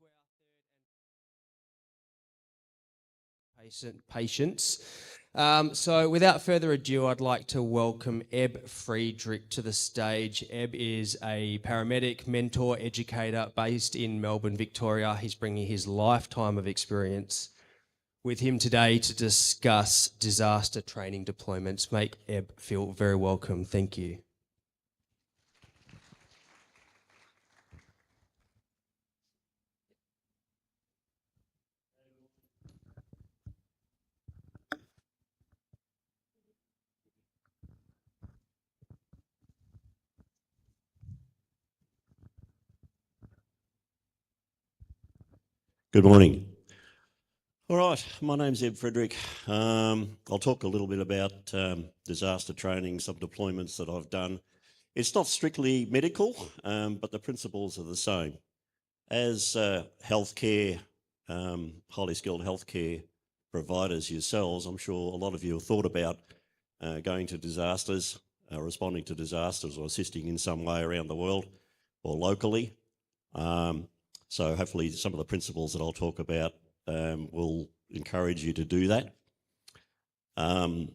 our third and patients. So without further ado, I'd like to welcome Friedrich to the stage. Is a paramedic, mentor, educator based in Melbourne, Victoria. He's bringing his lifetime of experience with him today to discuss disaster training deployments. Make feel very welcome. Thank you. Good morning. All right, my name's Friedrich. I'll talk a little bit about disaster training, some deployments that I've done. It's not strictly medical, but the principles are the same. As healthcare, highly skilled healthcare providers yourselves, I'm sure a lot of you have thought about going to disasters, responding to disasters or assisting in some way around the world or locally. So hopefully some of the principles that I'll talk about will encourage you to do that. The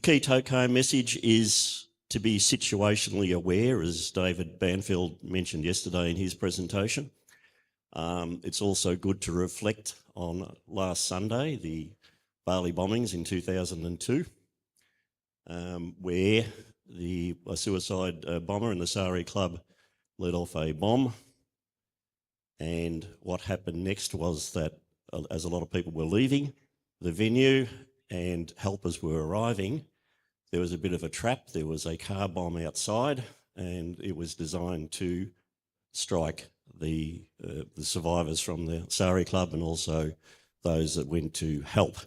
key take-home message is to be situationally aware, as David Banfield mentioned yesterday in his presentation. It's also good to reflect on last Sunday, the Bali bombings in 2002, where a suicide bomber in the Sari Club let off a bomb. And what happened next was that as a lot of people were leaving the venue and helpers were arriving, there was a bit of a trap. There was a car bomb outside and it was designed to strike the survivors from the Sari Club and also those that went to help.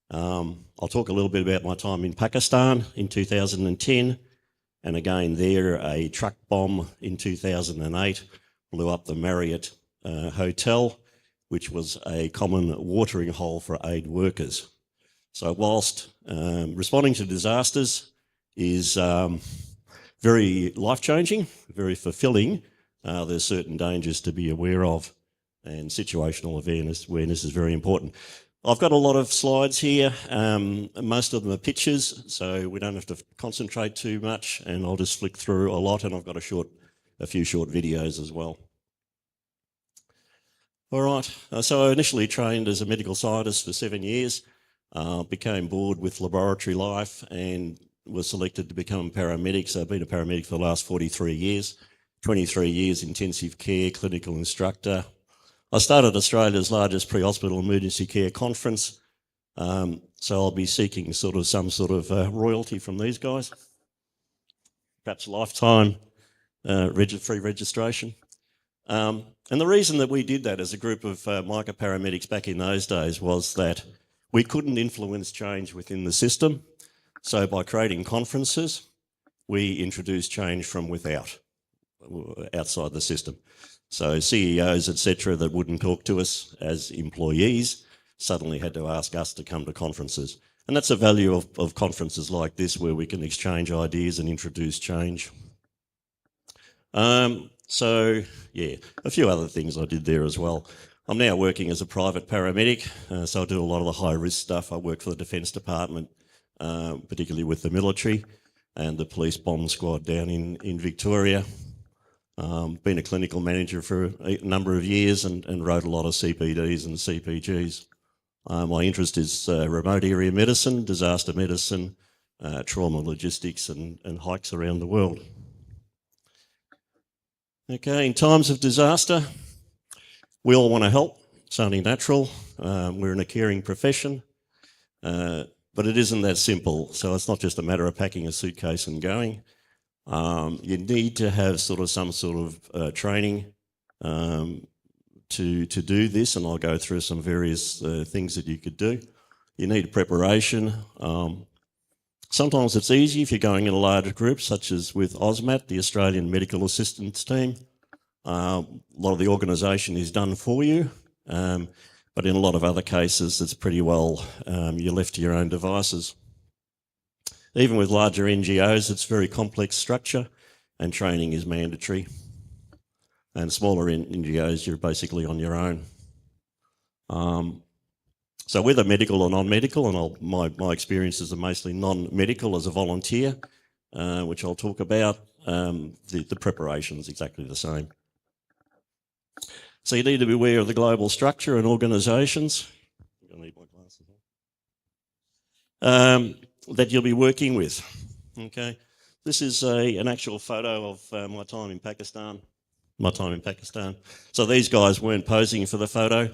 I'll talk a little bit about my time in Pakistan in 2010. And again there, a truck bomb in 2008 blew up the Marriott Hotel, which was a common watering hole for aid workers. So whilst responding to disasters is very life-changing, very fulfilling, there's certain dangers to be aware of, and situational awareness is very important. I've got a lot of slides here. Most of them are pictures, so we don't have to concentrate too much, and I'll just flick through a lot, and I've got a few short videos as well. All right, so I initially trained as a medical scientist for 7 years, became bored with laboratory life and was selected to become a paramedic. So I've been a paramedic for the last 43 years, 23 years intensive care, clinical instructor. I started Australia's largest pre-hospital emergency care conference, so I'll be seeking some sort of royalty from these guys, perhaps lifetime free registration. And the reason that we did that as a group of MICA paramedics back in those days was that we couldn't influence change within the system. So by creating conferences, we introduced change from outside the system. So CEOs, etc., that wouldn't talk to us as employees suddenly had to ask us to come to conferences. And that's the value of conferences like this, where we can exchange ideas and introduce change. So, yeah, a few other things I did there as well. I'm now working as a private paramedic, so I do a lot of the high-risk stuff. I work for the Defence Department, particularly with the military and the police bomb squad down in Victoria. Been a clinical manager for a number of years and wrote a lot of CPDs and CPGs. My interest is remote area medicine, disaster medicine, trauma logistics and hikes around the world. Okay, in times of disaster, we all want to help. It's only natural. We're in a caring profession, but it isn't that simple. So it's not just a matter of packing a suitcase and going. You need to have some sort of training to do this, and I'll go through some various things that you could do. You need preparation. Sometimes it's easy if you're going in a larger group, such as with AUSMAT, the Australian Medical Assistance Team. A lot of the organisation is done for you, but in a lot of other cases, it's pretty well you're left to your own devices. Even with larger NGOs, it's very complex structure and training is mandatory. and smaller NGOs, you're basically on your own. So whether medical or non-medical, and my experiences are mostly non-medical as a volunteer, which I'll talk about, the preparation is exactly the same. So you need to be aware of the global structure and organisations that you'll be working with. Okay, this is an actual photo of my time in Pakistan. So these guys weren't posing for the photo.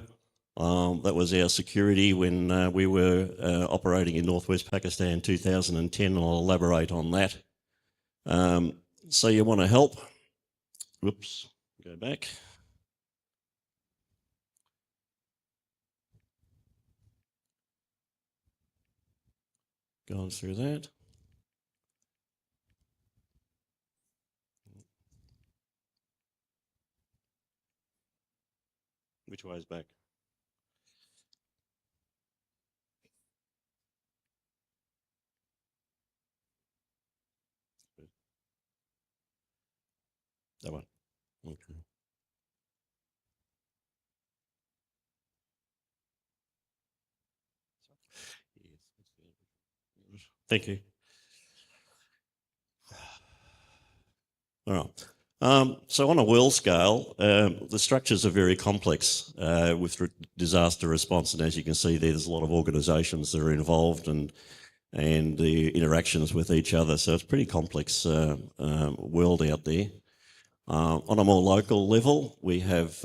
That was our security when we were operating in northwest Pakistan in 2010, and I'll elaborate on that. So you want to help. Whoops, go back. Going through that. Which way is back? That one. Okay. Thank you. All right. So on a world scale, the structures are very complex with disaster response, and as you can see there's a lot of organisations that are involved and the interactions with each other. So it's a pretty complex world out there. On a more local level, we have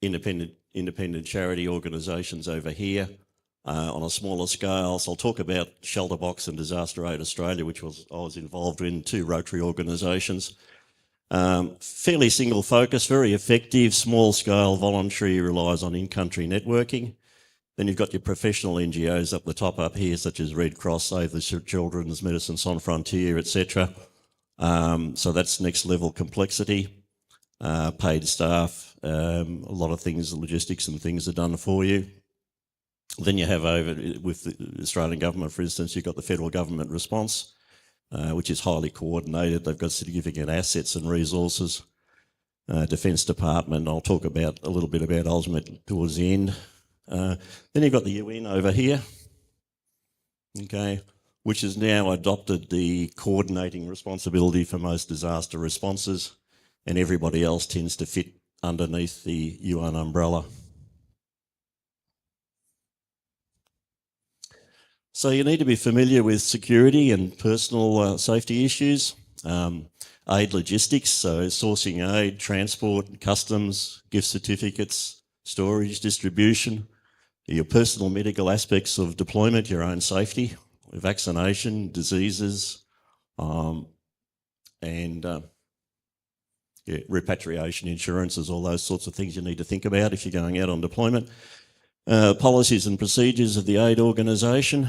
independent charity organisations over here. On a smaller scale, so I'll talk about Shelter Box and Disaster Aid Australia, which I was involved in, 2 Rotary organisations. Fairly single focus, very effective, small scale, voluntary, relies on in-country networking. Then you've got your professional NGOs up the top up here, such as Red Cross, Save the Children's, Medicine Sans Frontier, etc. So that's next level complexity. Paid staff, a lot of things, logistics and things are done for you. Then you have over with the Australian government, for instance, you've got the federal government response, which is highly coordinated. They've got significant assets and resources. Defence Department, I'll talk about a little bit about ultimate towards the end. Then you've got the UN over here, okay, which has now adopted the coordinating responsibility for most disaster responses, and everybody else tends to fit underneath the UN umbrella. So you need to be familiar with security and personal safety issues, aid logistics, so sourcing aid, transport, customs, gift certificates, storage, distribution, your personal medical aspects of deployment, your own safety, vaccination, diseases, and repatriation insurances, all those sorts of things you need to think about if you're going out on deployment. Policies and procedures of the aid organisation,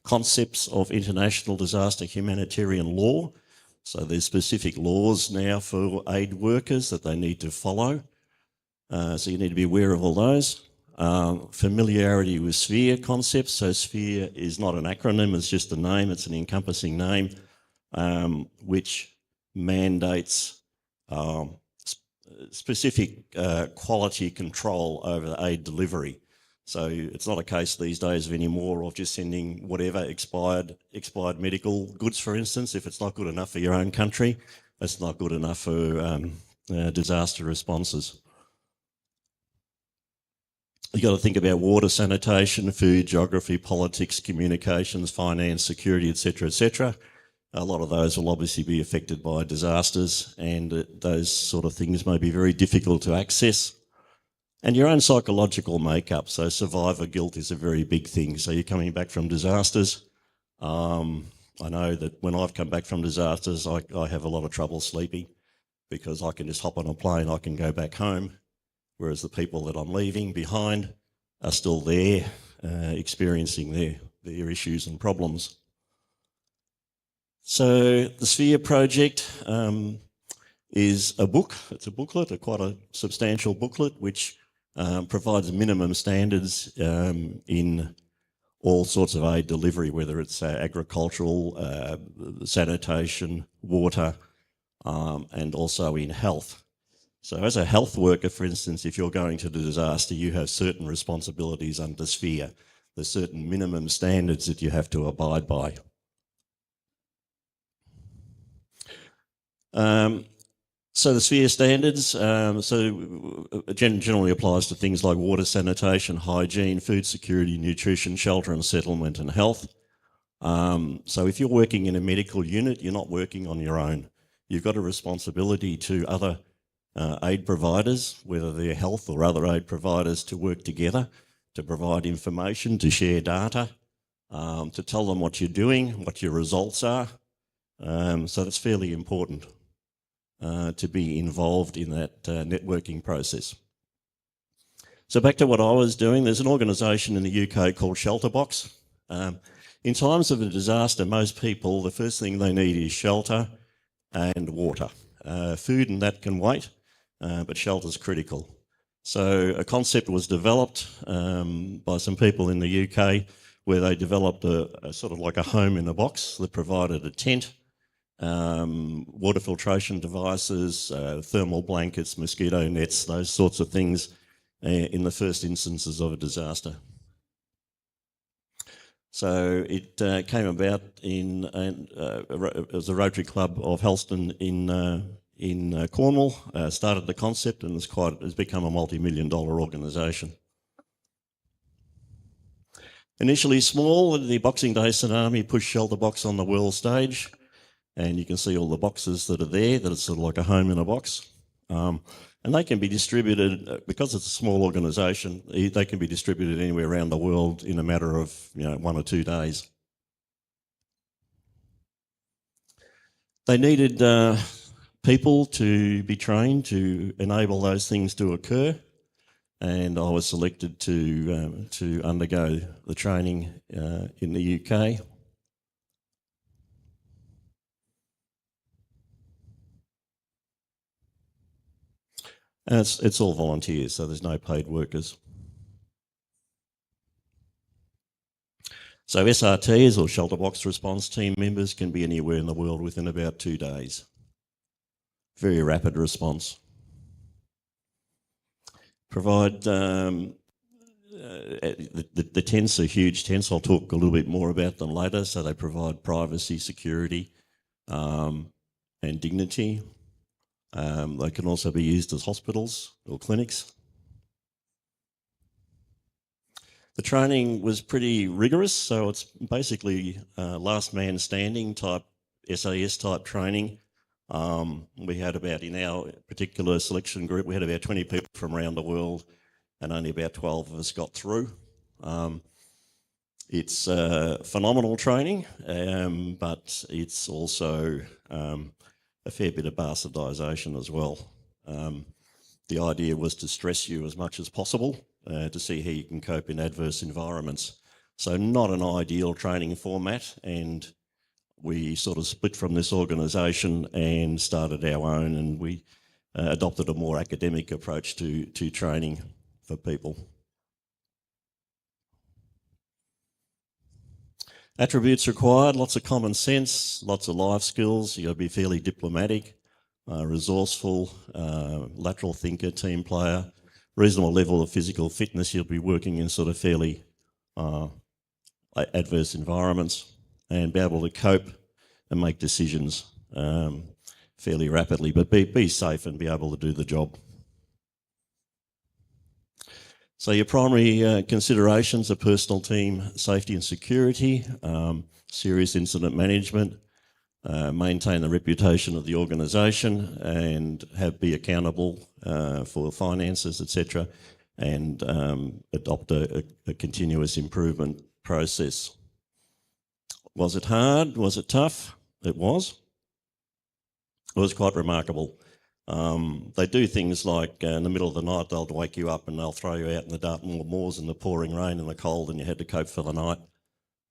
concepts of international disaster humanitarian law. So there's specific laws now for aid workers that they need to follow. So you need to be aware of all those. Familiarity with sphere concepts. So sphere is not an acronym, it's just a name, it's an encompassing name, which mandates specific quality control over aid delivery. So it's not a case these days of anymore of just sending whatever expired medical goods, for instance. If it's not good enough for your own country, it's not good enough for disaster responses. You've got to think about water, sanitation, food, geography, politics, communications, finance, security, etc., etc. A lot of those will obviously be affected by disasters, and those sort of things may be very difficult to access. And your own psychological makeup, so survivor guilt is a very big thing. So you're coming back from disasters. I know that when I've come back from disasters, I have a lot of trouble sleeping because I can just hop on a plane, I can go back home, whereas the people that I'm leaving behind are still there, experiencing their issues and problems. So the Sphere project is a book. It's a booklet, quite a substantial booklet, which provides minimum standards in all sorts of aid delivery, whether it's agricultural, sanitation, water, and also in health. So as a health worker, for instance, if you're going to the disaster, you have certain responsibilities under SPHERE. There's certain minimum standards that you have to abide by. So the SPHERE standards, generally applies to things like water, sanitation, hygiene, food security, nutrition, shelter and settlement, and health. So if you're working in a medical unit, you're not working on your own. You've got a responsibility to other aid providers, whether they're health or other aid providers, to work together, to provide information, to share data, to tell them what you're doing, what your results are. So that's fairly important to be involved in that networking process. So back to what I was doing, there's an organisation in the UK called Shelterbox. In times of a disaster, most people, the first thing they need is shelter and water. Food and that can wait, but shelter's critical. So a concept was developed by some people in the UK where they developed a sort of like a home in a box that provided a tent, water filtration devices, thermal blankets, mosquito nets, those sorts of things in the first instances of a disaster. So it came about as a Rotary Club of Helston in Cornwall, started the concept, and it's become a multi-million-dollar organisation. Initially small, the Boxing Day tsunami pushed Shelterbox on the world stage, and you can see all the boxes that are there, that it's sort of like a home in a box. And they can be distributed, because it's a small organisation, they can be distributed anywhere around the world in a matter of 1 or 2 days. They needed people to be trained to enable those things to occur, and I was selected to undergo the training in the UK. And it's all volunteers, so there's no paid workers. So SRTs, or Shelter Box Response Team members, can be anywhere in the world within about 2 days. Very rapid response. Provide, the tents are huge tents. I'll talk a little bit more about them later. So they provide privacy, security, and dignity. They can also be used as hospitals or clinics. The training was pretty rigorous, so it's basically last man standing type, SAS type training. We had about, in our particular selection group, we had about 20 people from around the world, and only about 12 of us got through. It's phenomenal training, but it's also a fair bit of bastardisation as well. The idea was to stress you as much as possible to see how you can cope in adverse environments. So not an ideal training format, and we sort of split from this organisation and started our own, and we adopted a more academic approach to training for people. Attributes required: lots of common sense, lots of life skills. You've got to be fairly diplomatic, resourceful, lateral thinker, team player, reasonable level of physical fitness. You'll be working in sort of fairly adverse environments, and be able to cope and make decisions fairly rapidly, but be safe and be able to do the job. So your primary considerations are personal team safety and security, serious incident management, maintain the reputation of the organisation, and be accountable for finances, etc., and adopt a continuous improvement process. Was it hard? Was it tough? It was. It was quite remarkable. They do things like in the middle of the night they'll wake you up and they'll throw you out in the Dartmoor moors in the pouring rain and the cold, and you had to cope for the night.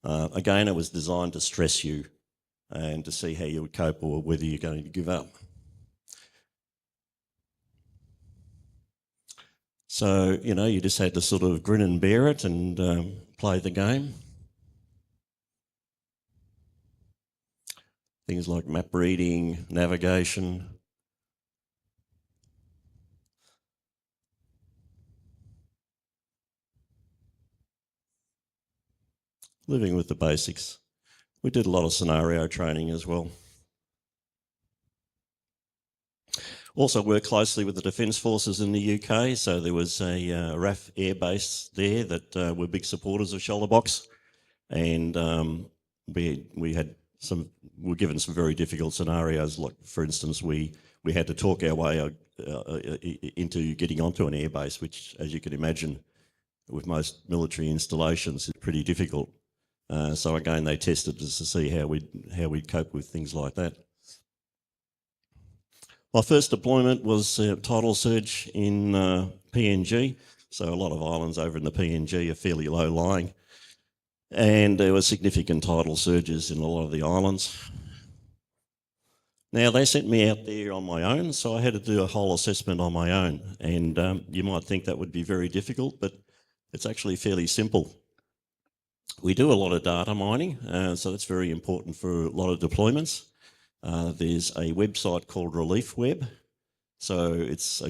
Again, it was designed to stress you and to see how you would cope or whether you're going to give up. So, you just had to sort of grin and bear it and play the game. things like map reading, navigation. Living with the basics. We did a lot of scenario training as well. Also worked closely with the Defence Forces in the UK, so there was a RAF air base there that were big supporters of shoulder box, and we were given some very difficult scenarios. Like, for instance, we had to talk our way into getting onto an air base, which, as you can imagine, with most military installations, is pretty difficult. So again, they tested us to see how we'd cope with things like that. My first deployment was tidal surge in PNG. So a lot of islands over in the PNG are fairly low lying. And there were significant tidal surges in a lot of the islands. Now, they sent me out there on my own, so I had to do a whole assessment on my own. And you might think that would be very difficult, but it's actually fairly simple. We do a lot of data mining, so that's very important for a lot of deployments. There's a website called Relief Web. So it's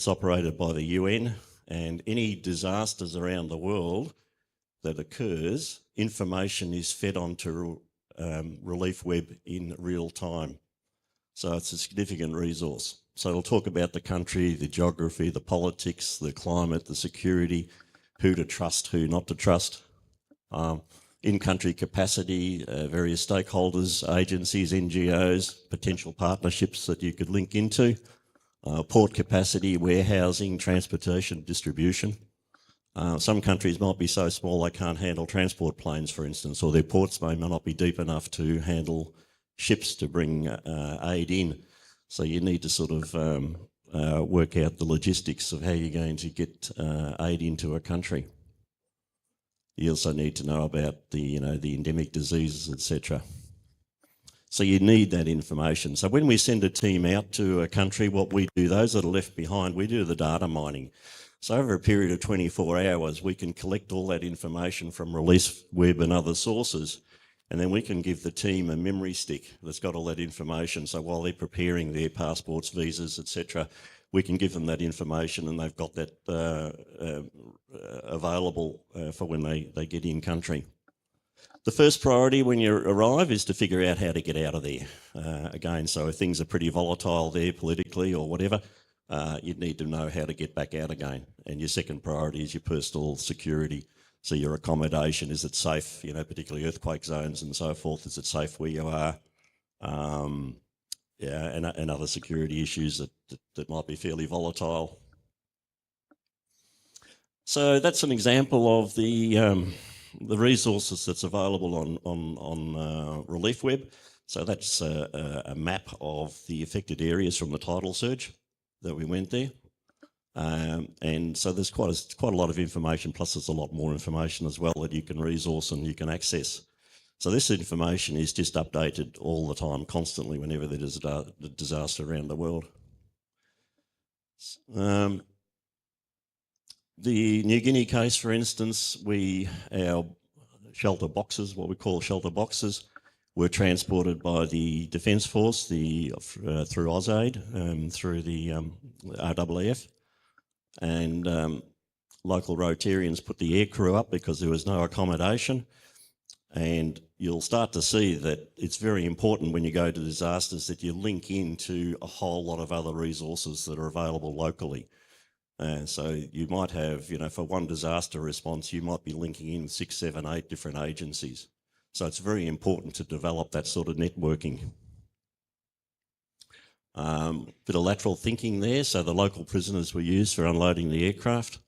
operated by the UN, and any disasters around the world that occurs, information is fed onto Relief Web in real time. So it's a significant resource. So it'll talk about the country, the geography, the politics, the climate, the security, who to trust, who not to trust. In-country capacity, various stakeholders, agencies, NGOs, potential partnerships that you could link into, port capacity, warehousing, transportation, distribution. Some countries might be so small they can't handle transport planes, for instance, or their ports may not be deep enough to handle ships to bring aid in. So you need to sort of work out the logistics of how you're going to get aid into a country. You also need to know about the endemic diseases, etc. So you need that information. So when we send a team out to a country, what we do, those that are left behind, we do the data mining. So over a period of 24 hours, we can collect all that information from Relief Web and other sources, and then we can give the team a memory stick that's got all that information. So while they're preparing their passports, visas, etc., we can give them that information, and they've got that available for when they get in country. The first priority when you arrive is to figure out how to get out of there. Again, so if things are pretty volatile there politically or whatever, you'd need to know how to get back out again. And your second priority is your personal security. So your accommodation, is it safe, particularly earthquake zones and so forth, is it safe where you are? And other security issues that might be fairly volatile. So that's an example of the resources that's available on Relief Web. So that's a map of the affected areas from the tidal surge that we went there. And so there's quite a lot of information, plus there's a lot more information as well that you can resource and you can access. So this information is just updated all the time, constantly, whenever there is a disaster around the world. The New Guinea case, for instance, our shelter boxes, what we call shelter boxes, were transported by the Defence Force through AusAid, through the RAAF, and local Rotarians put the air crew up because there was no accommodation. And you'll start to see that it's very important when you go to disasters that you link into a whole lot of other resources that are available locally. So you might have, for one disaster response, you might be linking in 6, 7, 8 different agencies. So it's very important to develop that sort of networking. Bit of lateral thinking there. So the local prisoners were used for unloading the aircraft.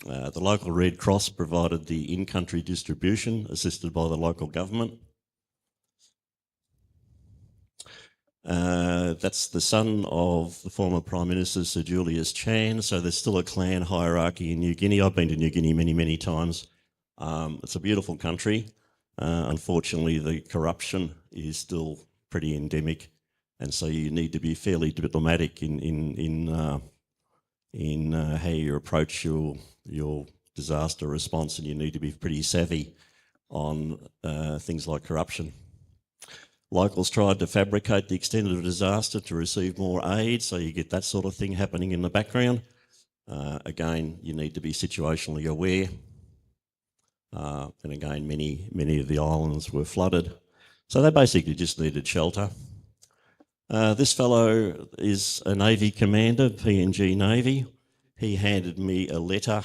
The local Red Cross provided the in-country distribution, assisted by the local government. That's the son of the former Prime Minister, Sir Julius Chan. So there's still a clan hierarchy in New Guinea. I've been to New Guinea many, many times. It's a beautiful country. Unfortunately, the corruption is still pretty endemic, and so you need to be fairly diplomatic in how you approach your disaster response, and you need to be pretty savvy on things like corruption. Locals tried to fabricate the extent of the disaster to receive more aid, so you get that sort of thing happening in the background. Again, you need to be situationally aware. And again, many of the islands were flooded. So they basically just needed shelter. This fellow is a Navy commander, PNG Navy. He handed me a letter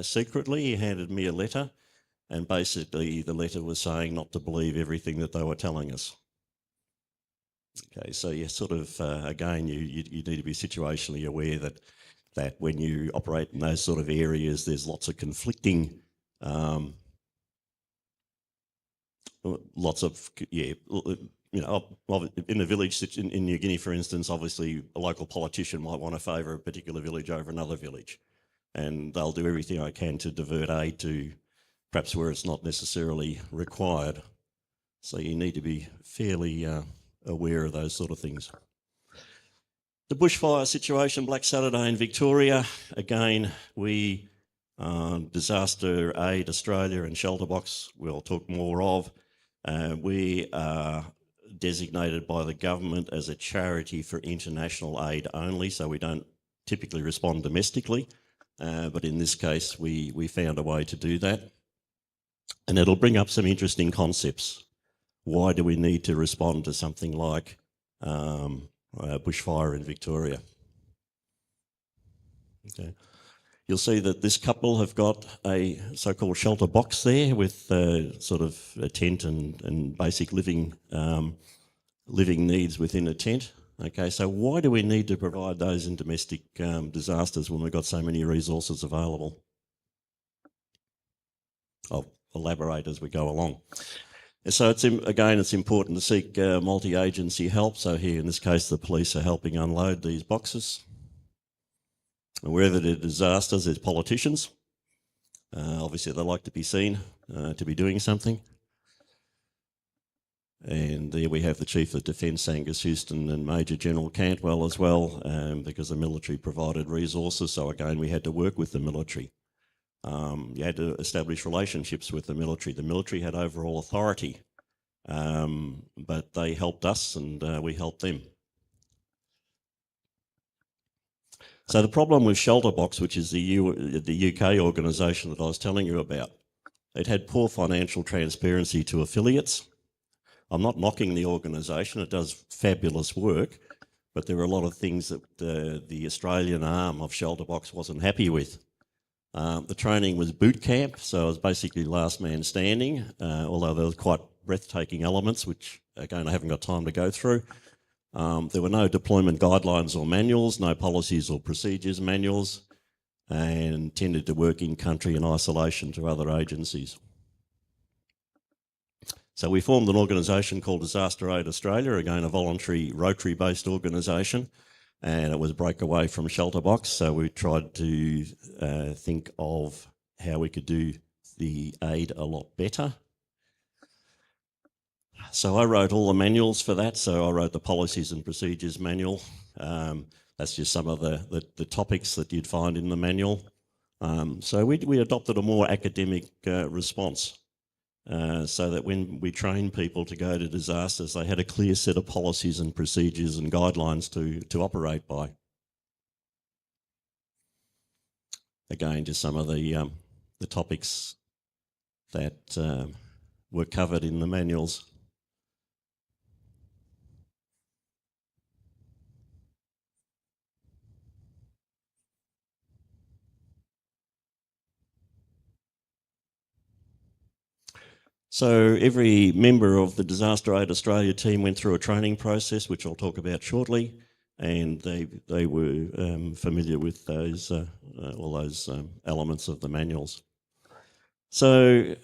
secretly. He handed me a letter, and basically the letter was saying not to believe everything that they were telling us. Okay, so you sort of, again, you need to be situationally aware that when you operate in those sort of areas, there's lots of conflicting, in the village in New Guinea, for instance, obviously a local politician might want to favour a particular village over another village, and they'll do everything they can to divert aid to perhaps where it's not necessarily required. So you need to be fairly aware of those sort of things. The bushfire situation, Black Saturday in Victoria, again, we, Disaster Aid Australia and Shelterbox, we'll talk more of. We are designated by the government as a charity for international aid only, so we don't typically respond domestically, but in this case we found a way to do that. And it'll bring up some interesting concepts. Why do we need to respond to something like bushfire in Victoria? Okay. You'll see that this couple have got a so-called shelter box there with sort of a tent and basic living needs within a tent. Okay, so why do we need to provide those in domestic disasters when we've got so many resources available? I'll elaborate as we go along. So it's important to seek multi-agency help. So here in this case, the police are helping unload these boxes. And wherever there are disasters, there's politicians. Obviously, they like to be seen to be doing something. And there we have the Chief of Defence, Angus Houston, and Major General Cantwell as well, because the military provided resources. So again, we had to work with the military. You had to establish relationships with the military. The military had overall authority, but they helped us and we helped them. So the problem with Shelterbox, which is the UK organisation that I was telling you about, it had poor financial transparency to affiliates. I'm not knocking the organisation, it does fabulous work, but there are a lot of things that the Australian arm of Shelterbox wasn't happy with. The training was boot camp, so it was basically last man standing, although there was quite breathtaking elements, which again I haven't got time to go through. There were no deployment guidelines or manuals, no policies or procedures manuals, and tended to work in country in isolation to other agencies. So we formed an organisation called Disaster Aid Australia, again a voluntary Rotary-based organisation, and it was a breakaway from Shelterbox. So we tried to think of how we could do the aid a lot better. So I wrote all the manuals for that. So I wrote the policies and procedures manual. That's just some of the topics that you'd find in the manual. So we adopted a more academic response. So that when we train people to go to disasters, they had a clear set of policies and procedures and guidelines to operate by. Again, just some of the topics that were covered in the manuals. So every member of the Disaster Aid Australia team went through a training process, which I'll talk about shortly, and they were familiar with those all those elements of the manuals. So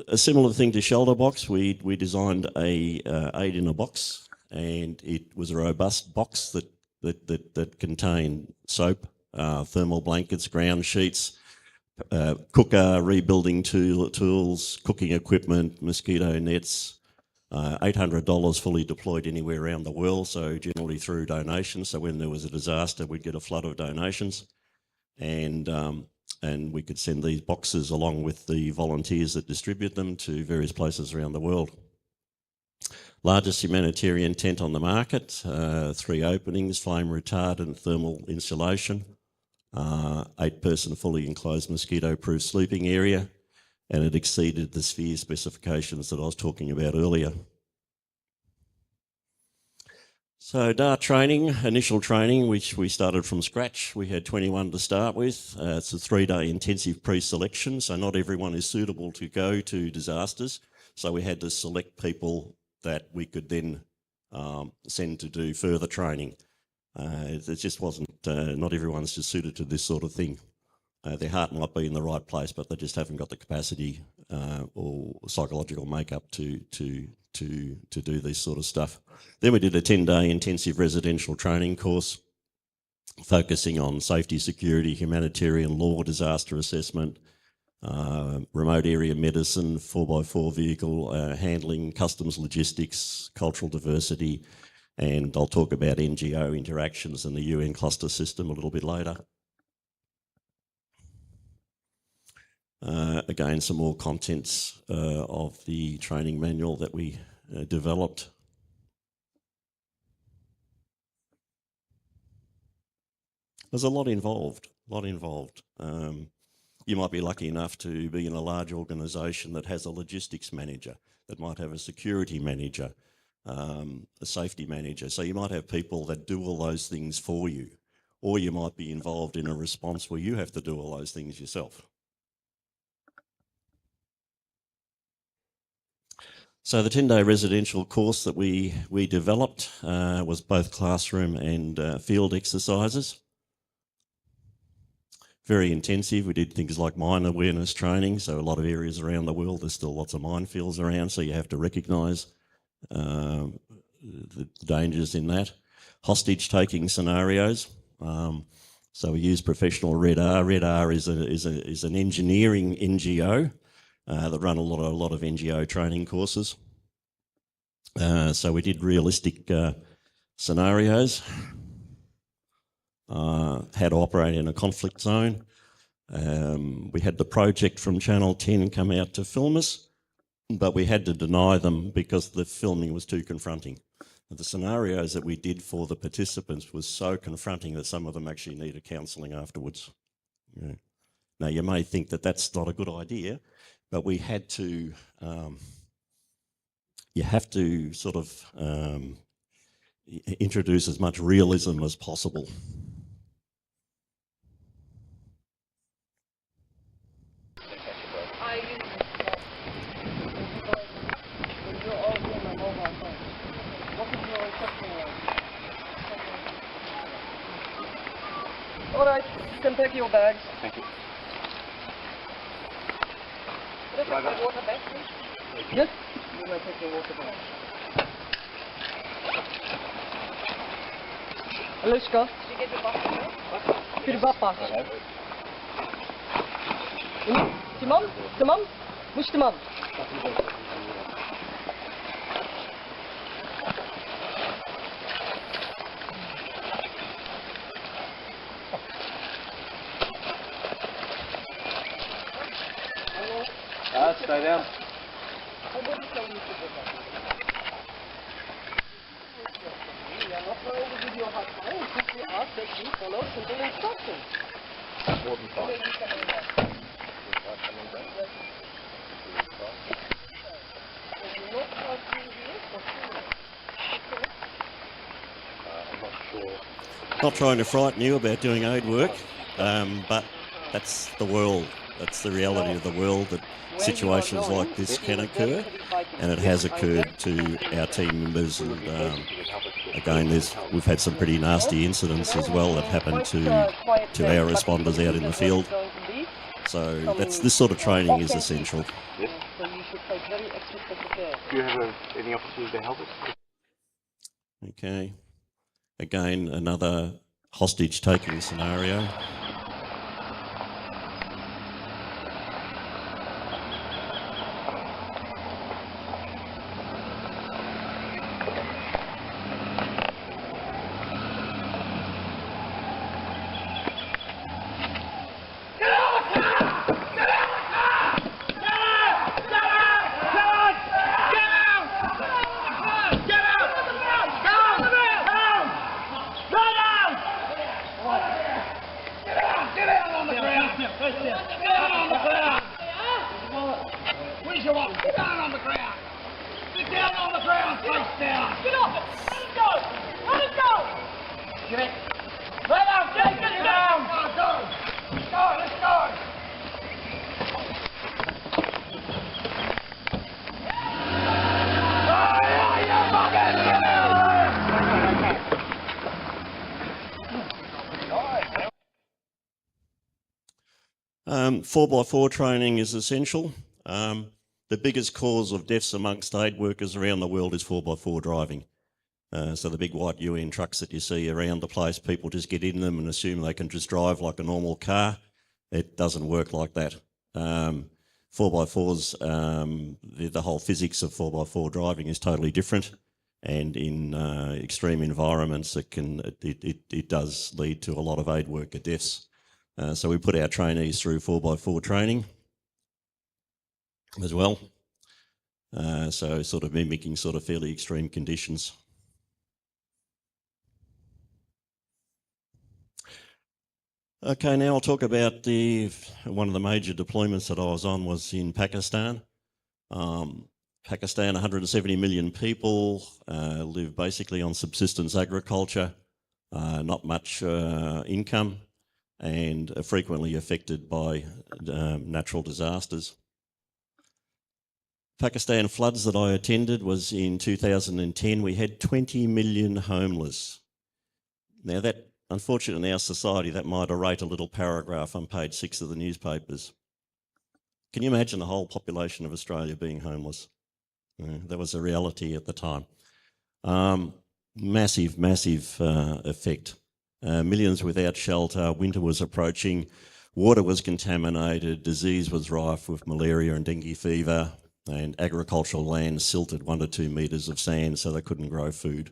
a similar thing to Shelterbox, we designed a aid in a box, and it was a robust box that contained soap, thermal blankets, ground sheets, cooker, rebuilding tools, cooking equipment, mosquito nets, $800 fully deployed anywhere around the world, so generally through donations. So when there was a disaster, we'd get a flood of donations, and we could send these boxes along with the volunteers that distribute them to various places around the world. Largest humanitarian tent on the market, 3 openings, flame retardant, thermal insulation, 8-person fully enclosed mosquito-proof sleeping area, and it exceeded the sphere specifications that I was talking about earlier. So DART training, initial training, which we started from scratch. We had 21 to start with. It's a 3-day intensive pre-selection, so not everyone is suitable to go to disasters. So we had to select people that we could then send to do further training. It just wasn't, not everyone's just suited to this sort of thing. Their heart might be in the right place, but they just haven't got the capacity or psychological makeup to do this sort of stuff. Then we did a 10-day intensive residential training course, focusing on safety, security, humanitarian law, disaster assessment, remote area medicine, 4x4 vehicle handling, customs logistics, cultural diversity, and I'll talk about NGO interactions and the UN cluster system a little bit later. Again, some more contents of the training manual that we developed. There's a lot involved, you might be lucky enough to be in a large organisation that has a logistics manager, that might have a security manager, a safety manager. So you might have people that do all those things for you, or you might be involved in a response where you have to do all those things yourself. So the 10-day residential course that we developed was both classroom and field exercises. Very intensive. We did things like mine awareness training. So a lot of areas around the world, there's still lots of minefields around, so you have to recognise the dangers in that. Hostage taking scenarios. So we use professional Red-R. Red-R is an engineering NGO that run a lot of NGO training courses. So we did realistic scenarios. How to operate in a conflict zone. We had the project from Channel 10 come out to film us, but we had to deny them because the filming was too confronting. The scenarios that we did for the participants was so confronting that some of them actually needed counselling afterwards. Yeah. Now, you may think that that's not a good idea, but we had to, you have to sort of introduce as much realism as possible. All right, you can take your bags. Thank you. Can I take your water bag, please? Yes? You may take your water bag. Alushka? Für die Papa. Tamam? Tamam? مش تمام. Stay down. More than 5. I'm not sure. Not trying to frighten you about doing aid work, but that's the world. That's the reality of the world, that situations like this can occur, and it has occurred to our team members. And again, we've had some pretty nasty incidents as well that happened to our responders out in the field. So this sort of training is essential. Yes. Do you have any opportunity to help us? Okay. Again, another hostage taking scenario. you up. Get down on the ground. Get down on the ground, face down. Get off it. Let it go. Let it go. Get it. Let out. Get it down. Let's go. Let's go. Let's go. Four by four training is essential. The biggest cause of deaths amongst aid workers around the world is 4x4 driving. So the big white UN trucks that you see around the place, people just get in them and assume they can just drive like a normal car. It doesn't work like that. 4x4s, the whole physics of 4x4 driving is totally different, and in extreme environments it does lead to a lot of aid worker deaths. So we put our trainees through 4x4 training as well. So sort of mimicking sort of fairly extreme conditions. Okay, now I'll talk about one of the major deployments that I was on was in Pakistan. Pakistan, 170 million people, live basically on subsistence agriculture, not much income, and are frequently affected by natural disasters. Pakistan floods that I attended was in 2010. We had 20 million homeless. Now that, unfortunately in our society, that might rate a little paragraph on page 6 of the newspapers. Can you imagine the whole population of Australia being homeless? That was a reality at the time. Massive effect. Millions without shelter, winter was approaching, water was contaminated, disease was rife with malaria and dengue fever, and agricultural land silted 1 to 2 metres of sand so they couldn't grow food.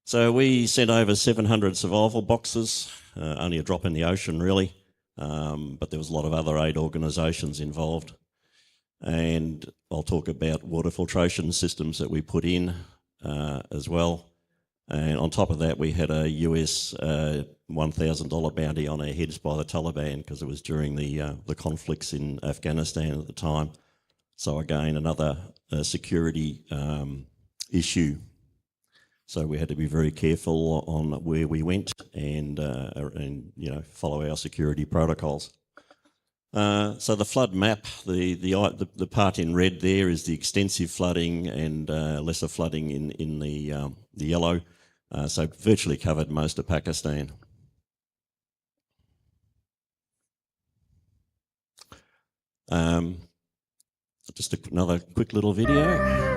So we sent over 700 survival boxes, only a drop in the ocean really, but there was a lot of other aid organisations involved. And I'll talk about water filtration systems that we put in as well. And on top of that, we had a US $1,000 bounty on our heads by the Taliban because it was during the conflicts in Afghanistan at the time. So again, another security issue. So we had to be very careful on where we went and you know, follow our security protocols. So the flood map, the part in red there is the extensive flooding and lesser flooding in the yellow. So virtually covered most of Pakistan. Just another quick little video.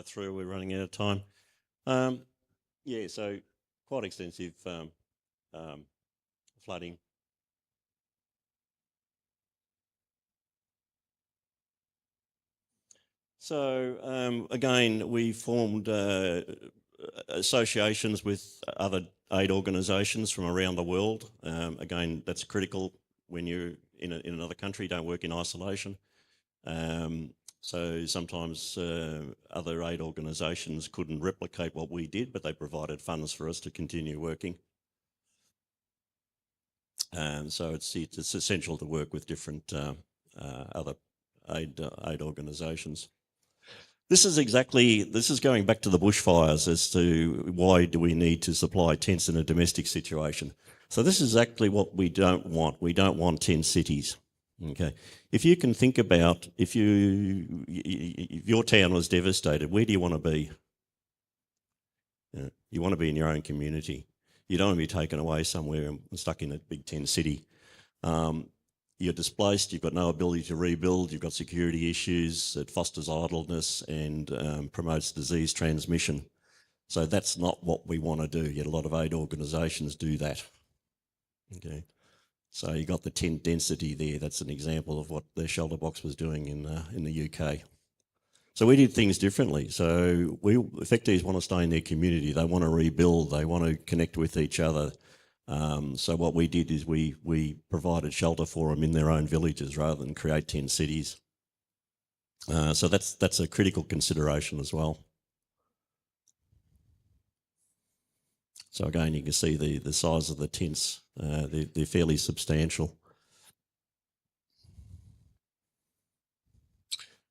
through. We're running out of time. Yeah, so quite extensive flooding. So again, we formed associations with other aid organisations from around the world. Again, that's critical when you're in another country. Don't work in isolation. So sometimes other aid organisations couldn't replicate what we did, but they provided funds for us to continue working. So it's essential to work with different other aid organisations. This is going back to the bushfires as to why do we need to supply tents in a domestic situation. So this is exactly what we don't want. We don't want tent cities. Okay, if you can think about if your town was devastated, where do you want to be? You want to be in your own community. You don't want to be taken away somewhere and stuck in a big tent city. You're displaced, you've got no ability to rebuild, you've got security issues, it fosters idleness and promotes disease transmission. So that's not what we want to do, yet a lot of aid organisations do that. Okay, so you got the tent density there, that's an example of what the shelter box was doing in the UK. So we did things differently. So effectives want to stay in their community, they want to rebuild, they want to connect with each other. So what we did is we provided shelter for them in their own villages rather than create 10 cities. So that's a critical consideration as well. So again, you can see the size of the tents, they're fairly substantial.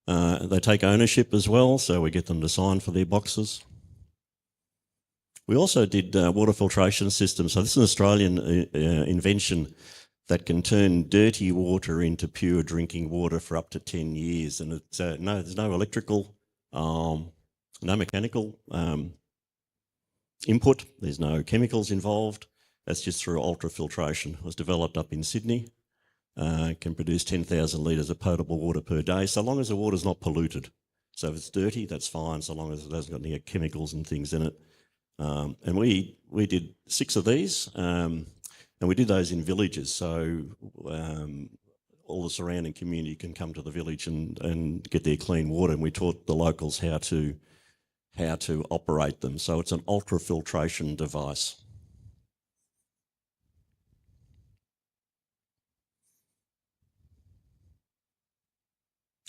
They take ownership as well, so we get them to sign for their boxes. We also did water filtration systems. So this is an Australian invention that can turn dirty water into pure drinking water for up to 10 years. And it's, there's no electrical, no mechanical input. There's no chemicals involved. That's just through ultrafiltration. It was developed up in Sydney. Can produce 10,000 litres of potable water per day, so long as the water's not polluted. So if it's dirty, that's fine, so long as it hasn't got any chemicals and things in it. And we did 6 of these, and we did those in villages. So all the surrounding community can come to the village and get their clean water. And we taught the locals how to operate them. So it's an ultrafiltration device.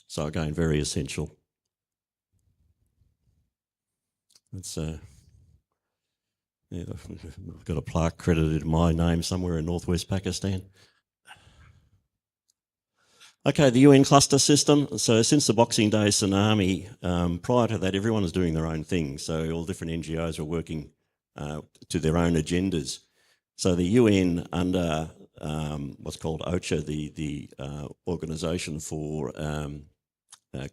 So again, very essential. It's yeah, I've got a plaque credited in my name somewhere in northwest Pakistan. Okay, the UN cluster system. So since the Boxing Day tsunami, prior to that, everyone was doing their own thing. So all different NGOs were working to their own agendas. So the UN under what's called OCHA, the Organisation for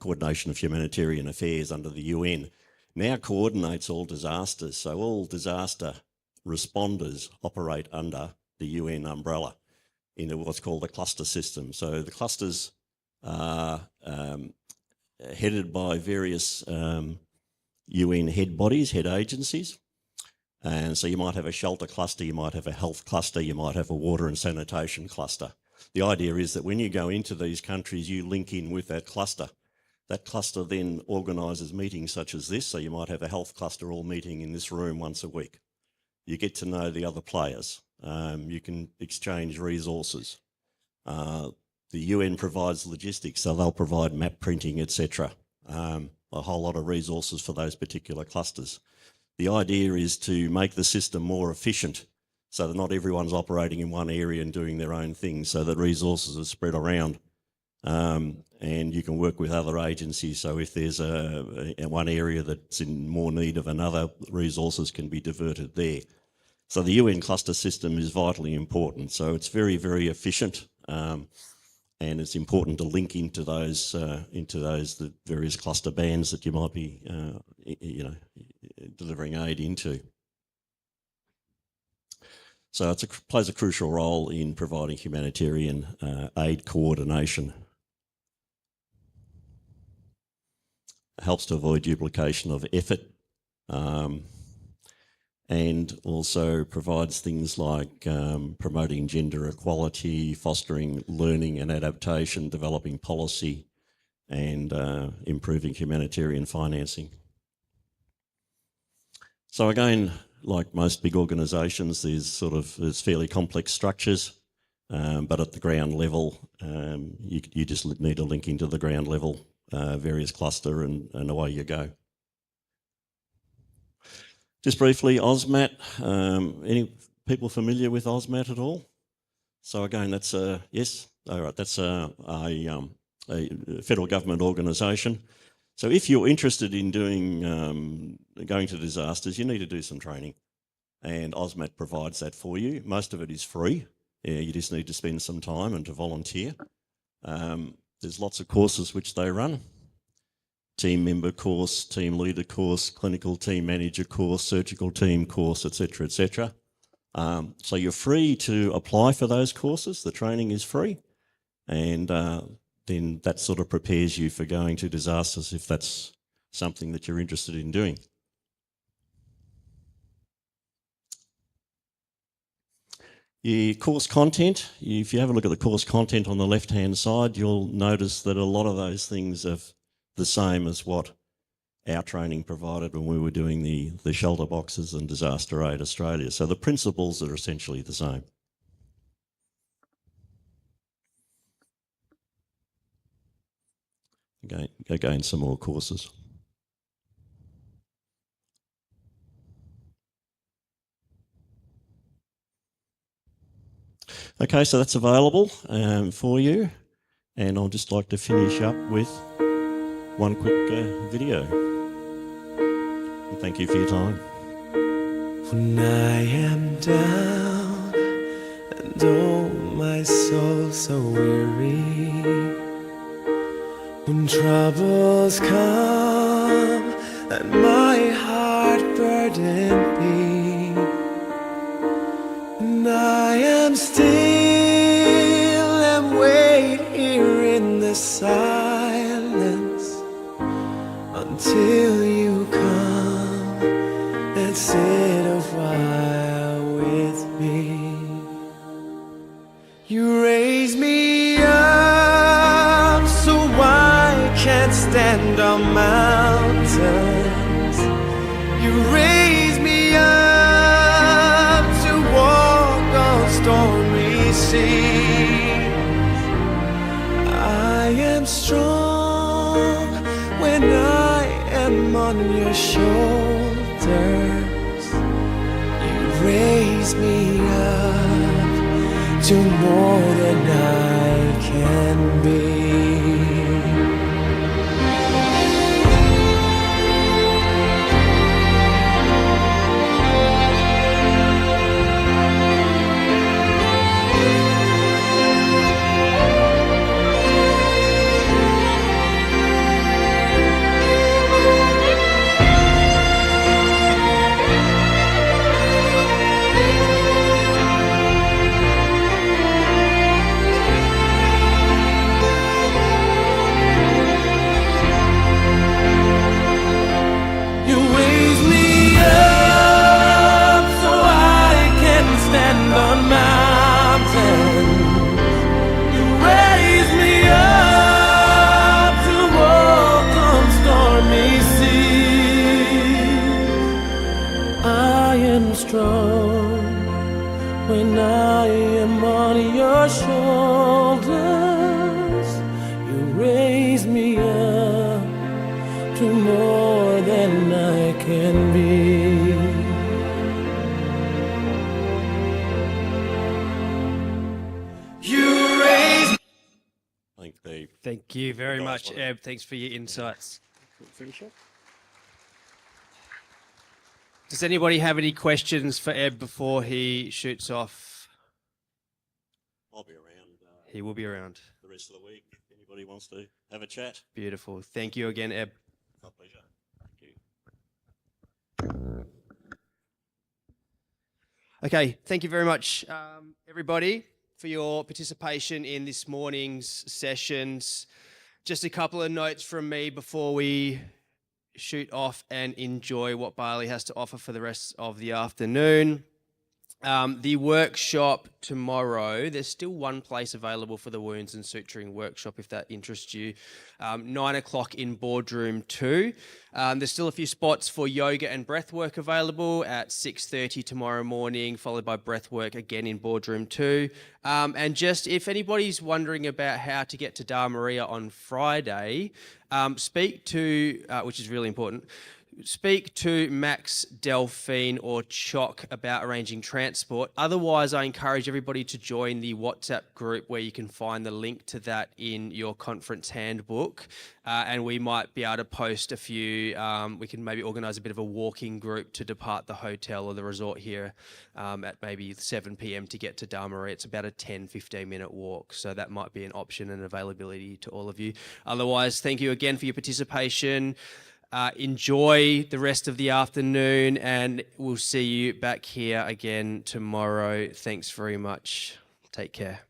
Coordination of Humanitarian Affairs under the UN, now coordinates all disasters. So all disaster responders operate under the UN umbrella in what's called the cluster system. So the clusters are headed by various UN head bodies, head agencies. And so you might have a shelter cluster, you might have a health cluster, you might have a water and sanitation cluster. The idea is that when you go into these countries, you link in with that cluster. That cluster then organises meetings such as this. So you might have a health cluster all meeting in this room once a week. You get to know the other players. You can exchange resources. The UN provides logistics, so they'll provide map printing, etc. A whole lot of resources for those particular clusters. The idea is to make the system more efficient so that not everyone's operating in one area and doing their own thing, so that resources are spread around. And you can work with other agencies. So if there's one area that's in more need of another, resources can be diverted there. So the UN cluster system is vitally important. So it's very, very efficient, and it's important to link into those the various cluster bands that you might be, delivering aid into. So it plays a crucial role in providing humanitarian aid coordination. helps to avoid duplication of effort, and also provides things like promoting gender equality, fostering learning and adaptation, developing policy, and improving humanitarian financing. So again, like most big organisations, there's fairly complex structures, but at the ground level, you just need a link into the ground level, various cluster, and away you go. Just briefly, AUSMAT. Any people familiar with AUSMAT at all? So again, that's yes. All right, that's a federal government organisation. So if you're interested in going to disasters, you need to do some training, and AUSMAT provides that for you. Most of it is free. Yeah, you just need to spend some time and to volunteer. There's lots of courses which they run. Team member course, team leader course, clinical team manager course, surgical team course, etc., etc. So you're free to apply for those courses. The training is free, and then that sort of prepares you for going to disasters if that's something that you're interested in doing. The course content, if you have a look at the course content on the left-hand side, you'll notice that a lot of those things are the same as what our training provided when we were doing the shelter boxes and Disaster Aid Australia. So the principles are essentially the same. Again, some more courses. Okay, so that's available for you, and I'd just like to finish up with one quick video. And thank you for your time. When I am down and oh my soul so weary, when troubles come and my heart burden be, and I am still and wait here in the silence until you come and sit a while with me. You raise me up so I can't stand on mountains. You raise me up to walk on stormy seas. I am strong when I am on your shoulders. You raise me up to more than I can be. When I am on your shoulders, you raise me up to more than I can be. You raise me. Thank you very much, Eb. Thanks for your insights. Finish it? Does anybody have any questions for Eb before he shoots off? I'll be around. He will be around. The rest of the week, if anybody wants to have a chat. Beautiful. Thank you again, Eb. My pleasure. Thank you. Okay, thank you very much, everybody, for your participation in this morning's sessions. Just a couple of notes from me before we shoot off and enjoy what Bali has to offer for the rest of the afternoon. The workshop tomorrow, there's still one place available for the wounds and suturing workshop if that interests you. 9 o'clock in boardroom 2. There's still a few spots for yoga and breathwork available at 6:30 tomorrow morning, followed by breathwork again in boardroom 2. And just if anybody's wondering about how to get to Da Maria on Friday, speak to, which is really important, speak to Max, Delphine or Choc about arranging transport. Otherwise, I encourage everybody to join the WhatsApp group where you can find the link to that in your conference handbook. And we might be able to post a few, we can maybe organise a bit of a walking group to depart the hotel or the resort here at maybe 7 p.m. to get to Da Maria. It's about a 10-15 minute walk. So that might be an option and availability to all of you. Otherwise, thank you again for your participation. Enjoy the rest of the afternoon, and we'll see you back here again tomorrow. Thanks very much. Take care.